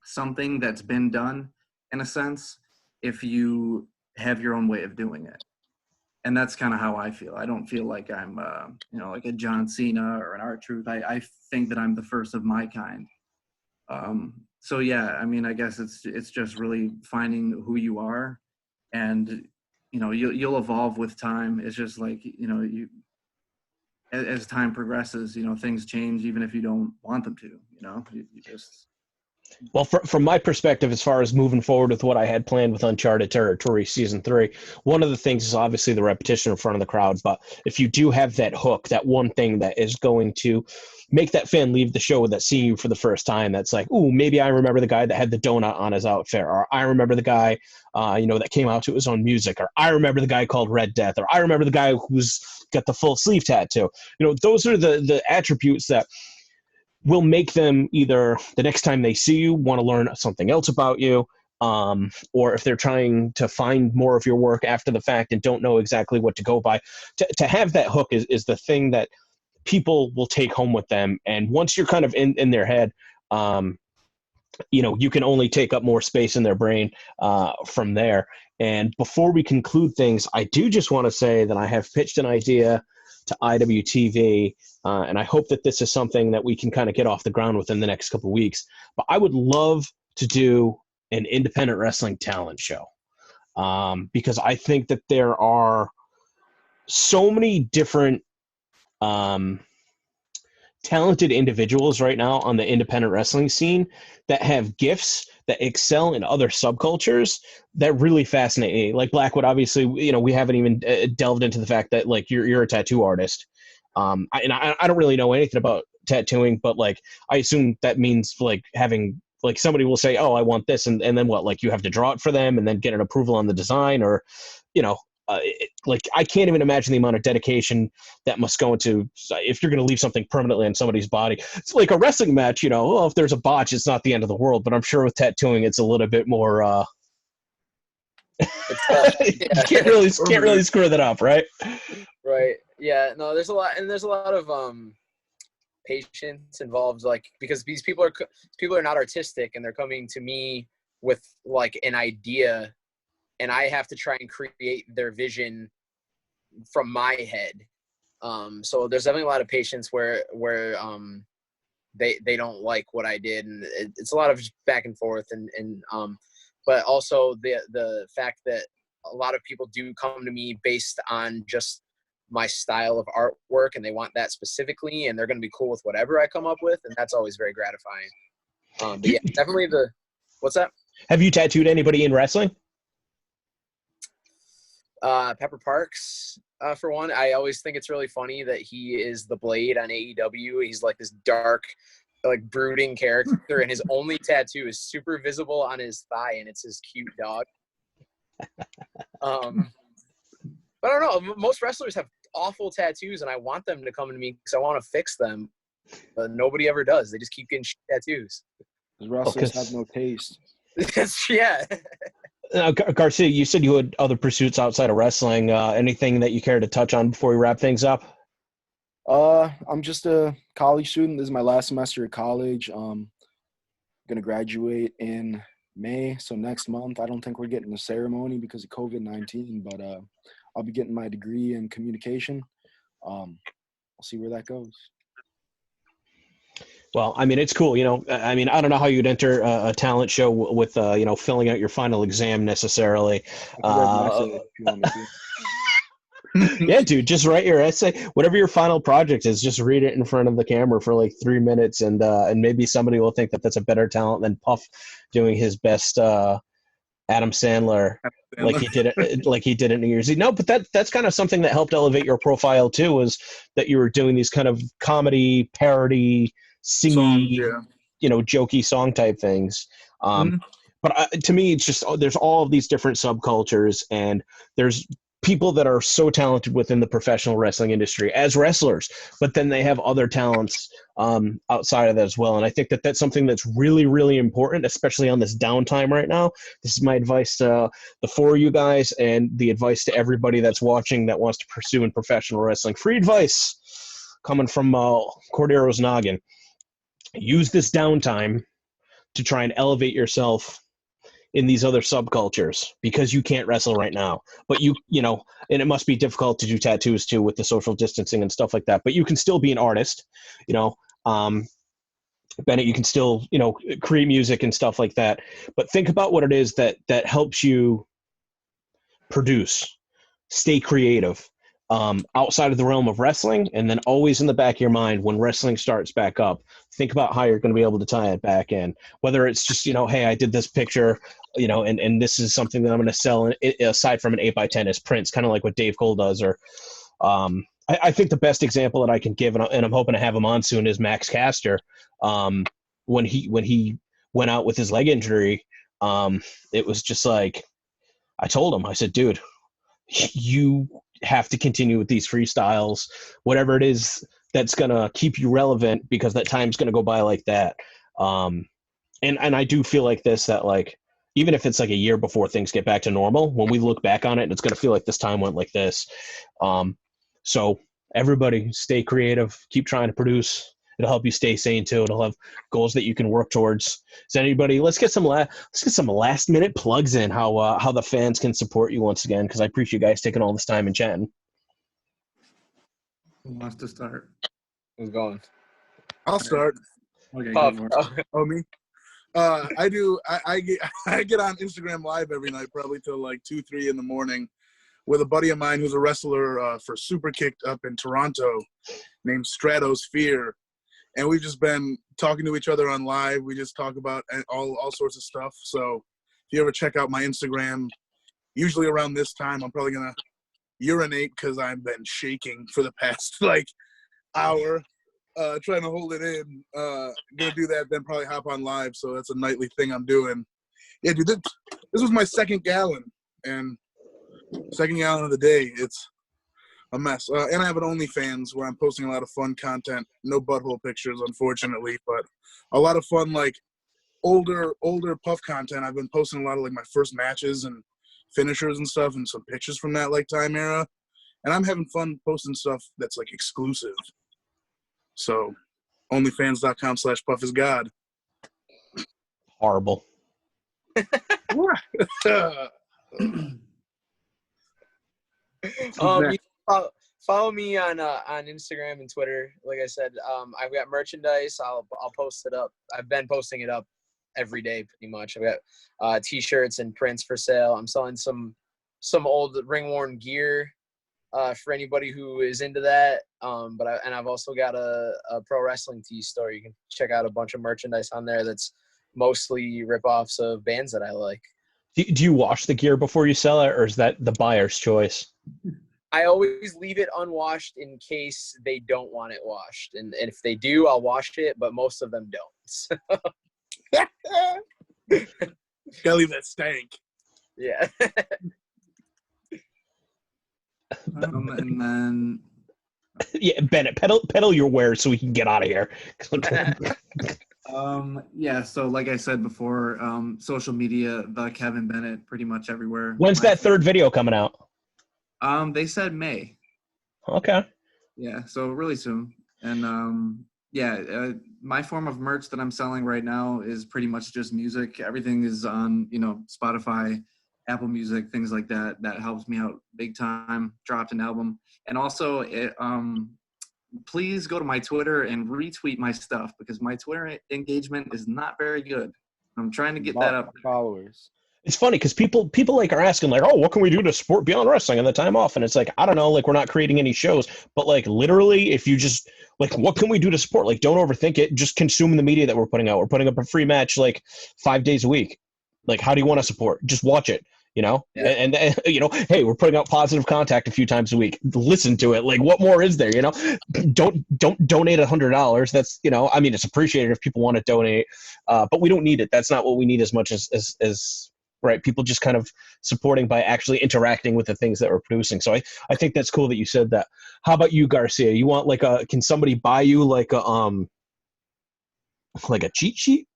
something that's been done in a sense if you have your own way of doing it. and that's kind of how I feel. I don't feel like I'm, like a John Cena or an R-Truth. I think that I'm the first of my kind. So yeah, I mean, I guess it's just really finding who you are, and you'll evolve with time. It's just like as time progresses, things change even if you don't want them to. You just. Well, from my perspective, as far as moving forward with what I had planned with Uncharted Territory Season 3, one of the things is obviously the repetition in front of the crowd. But if you do have that hook, that one thing that is going to make that fan leave the show that's seeing you for the first time, that's like, ooh, maybe I remember the guy that had the donut on his outfit, or I remember the guy, that came out to his own music, or I remember the guy called Red Death, or I remember the guy who's got the full sleeve tattoo. Those are the attributes that will make them either the next time they see you want to learn something else about you, or if they're trying to find more of your work after the fact and don't know exactly what to go by, to have that hook is the thing that people will take home with them. And once you're kind of in their head, you can only take up more space in their brain from there. And before we conclude things, I do just want to say that I have pitched an idea to IWTV, and I hope that this is something that we can kind of get off the ground within the next couple of weeks. But I would love to do an independent wrestling talent show, because I think that there are so many different talented individuals right now on the independent wrestling scene that have gifts that excel in other subcultures that really fascinate me. Like Blackwood, obviously, we haven't even delved into the fact that like you're a tattoo artist. I don't really know anything about tattooing, but like I assume that means like having like somebody will say, oh, I want this, and then what? Like you have to draw it for them and then get an approval on the design, or like I can't even imagine the amount of dedication that must go into if you're going to leave something permanently on somebody's body. It's like a wrestling match, if there's a botch, it's not the end of the world, but I'm sure with tattooing, it's a little bit more, you can't really screw that up. Right. Right. Yeah, no, there's a lot of, patience involved, like, because these people are not artistic, and they're coming to me with like an idea, and I have to try and create their vision from my head. So there's definitely a lot of patience where they don't like what I did, and it's a lot of just back and forth, and but also the fact that a lot of people do come to me based on just my style of artwork, and they want that specifically, and they're going to be cool with whatever I come up with, and that's always very gratifying. But yeah, definitely what's that? Have you tattooed anybody in wrestling? Pepper Parks, for one. I always think it's really funny that he is the Blade on AEW. He's like this dark, like brooding character, and his only tattoo is super visible on his thigh, and it's his cute dog. But I don't know. Most wrestlers have awful tattoos, and I want them to come to me because I want to fix them. But nobody ever does. They just keep getting tattoos. Wrestlers have no taste. Yeah. Garcia, you said you had other pursuits outside of wrestling. Anything that you care to touch on before we wrap things up? I'm just a college student. This is my last semester at college. Going to graduate in May, so next month. I don't think we're getting a ceremony because of COVID-19, but I'll be getting my degree in communication. We'll see where that goes. Well, I mean, it's cool. I don't know how you'd enter a talent show with, filling out your final exam necessarily. Yeah, dude, just write your essay. Whatever your final project is, just read it in front of the camera for like 3 minutes, and maybe somebody will think that that's a better talent than Puff doing his best Adam Sandler, like he did it New Year's Eve. No, but that's kind of something that helped elevate your profile too, was that you were doing these kind of comedy, parody, singy, jokey song type things. But to me, it's just there's all of these different subcultures, and there's people that are so talented within the professional wrestling industry as wrestlers, but then they have other talents outside of that as well. And I think that that's something that's really, really important, especially on this downtime right now. This is my advice to the four of you guys, and the advice to everybody that's watching that wants to pursue in professional wrestling. Free advice coming from Cordero's noggin. Use this downtime to try and elevate yourself in these other subcultures because you can't wrestle right now. But you know, and it must be difficult to do tattoos too with the social distancing and stuff like that. But you can still be an artist, you know. Bennett, you can still, you know, create music and stuff like that. But think about what it is that helps you produce, stay creative, outside of the realm of wrestling, and then always in the back of your mind when wrestling starts back up, think about how you're going to be able to tie it back in. Whether it's just, you know, hey, I did this picture, you know, and this is something that I'm going to sell aside from an 8x10 as prints, kind of like what Dave Cole does. Or I think the best example that I can give, and I'm hoping to have him on soon, is Max Caster. When he went out with his leg injury, it was just like, I told him, I said, dude, you have to continue with these freestyles, whatever it is that's going to keep you relevant, because that time's going to go by like that. And I do feel like this, that like, even if it's like a year before things get back to normal, when we look back on it, it's going to feel like this time went like this. So everybody stay creative, keep trying to produce. It'll help you stay sane too. It'll have goals that you can work towards. Is anybody? Let's get some last minute plugs in. How the fans can support you once again, because I appreciate you guys taking all this time and chatting. Who wants to start? Who's going? I'll start. Okay, Puff. go for it. Oh, me? I do. I get on Instagram Live every night, probably till like 2-3 in the morning, with a buddy of mine who's a wrestler for Super Kicked up in Toronto, named Stratosphere. And we've just been talking to each other on live. We just talk about all sorts of stuff. So if you ever check out my Instagram, usually around this time, I'm probably going to urinate because I've been shaking for the past, like, hour, trying to hold it in. Going to do that, then probably hop on live. So that's a nightly thing I'm doing. Yeah, dude, this was my second gallon. And second gallon of the day. It's a mess. And I have an OnlyFans where I'm posting a lot of fun content. No butthole pictures, unfortunately, but a lot of fun, like, older Puff content. I've been posting a lot of, like, my first matches and finishers and stuff, and some pictures from that, like, time era. And I'm having fun posting stuff that's, like, exclusive. So, onlyfans.com/PuffIsGod. Horrible. You follow me on Instagram and Twitter. Like I said, I've got merchandise. I'll post it up. I've been posting it up every day pretty much. I've got t-shirts and prints for sale. I'm selling some old ring worn gear for anybody who is into that. But I've also got a pro wrestling tee store. You can check out a bunch of merchandise on there that's mostly ripoffs of bands that I like. Do you wash the gear before you sell it, or is that the buyer's choice? I always leave it unwashed in case they don't want it washed. And if they do, I'll wash it, but most of them don't. Gotta leave that stank. Yeah. And then Yeah, Bennett, pedal your wares so we can get out of here. yeah, so like I said before, social media, the Kevin Bennett, pretty much everywhere. When's that third video coming out? They said May. Okay. Yeah, so really soon. And my form of merch that I'm selling right now is pretty much just music. Everything is on, Spotify, Apple Music, things like that. That helps me out big time. Dropped an album. And also, please go to my Twitter and retweet my stuff, because my Twitter engagement is not very good. I'm trying to get that up. Followers. It's funny because people like are asking like, oh, what can we do to support Beyond Wrestling and the time off? And it's like, I don't know, like we're not creating any shows, but like literally, if you just like, what can we do to support? Like, don't overthink it. Just consume the media that we're putting out. We're putting up a free match like 5 days a week. Like, how do you want to support? Just watch it. Yeah. And hey, we're putting out Positive Contact a few times a week. Listen to it. Like, what more is there? Don't donate $100. That's I mean, it's appreciated if people want to donate, but we don't need it. That's not what we need as much as right, people just kind of supporting by actually interacting with the things that we're producing. So I think that's cool that you said that. How about you, Garcia? You want can somebody buy you like a cheat sheet,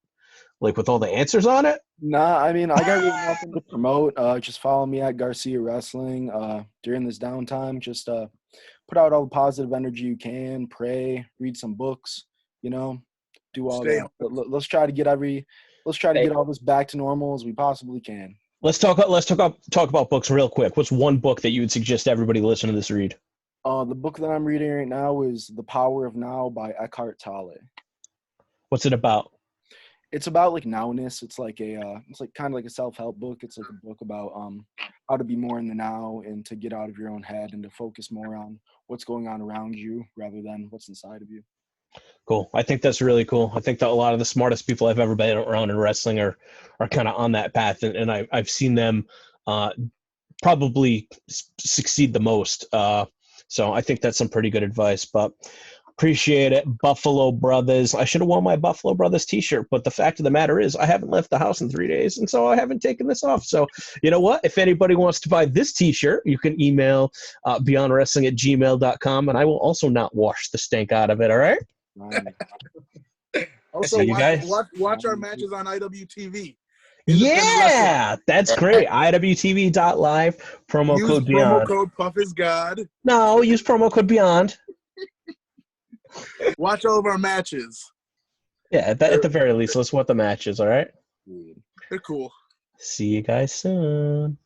like with all the answers on it? Nah, I mean, I got really nothing to promote. Just follow me at Garcia Wrestling. During this downtime, just put out all the positive energy you can, pray, read some books, do all that. Let's try to get every let's try to get all this back to normal as we possibly can. Let's talk about books real quick. What's one book that you would suggest everybody listen to this read? The book that I'm reading right now is The Power of Now by Eckhart Tolle. What's it about? It's about like nowness. It's like kind of like a self-help book. It's like a book about how to be more in the now and to get out of your own head and to focus more on what's going on around you rather than what's inside of you. Cool. I think that's really cool. I think that a lot of the smartest people I've ever been around in wrestling are kind of on that path, and I've seen them probably succeed the most. So I think that's some pretty good advice. But appreciate it, Buffalo Brothers. I should have worn my Buffalo Brothers T-shirt, but the fact of the matter is I haven't left the house in 3 days, and so I haven't taken this off. So you know what? If anybody wants to buy this T-shirt, you can email beyondwrestling@gmail.com, and I will also not wash the stink out of it. All right? Also, See you guys. watch our matches on IWTV. Yeah, that's great. IWTV.live, promo Use code promo Beyond. code Puff is God. No, use promo code Beyond. Watch all of our matches. Yeah, at the very least, let's what the match is, all right? They're cool. See you guys soon.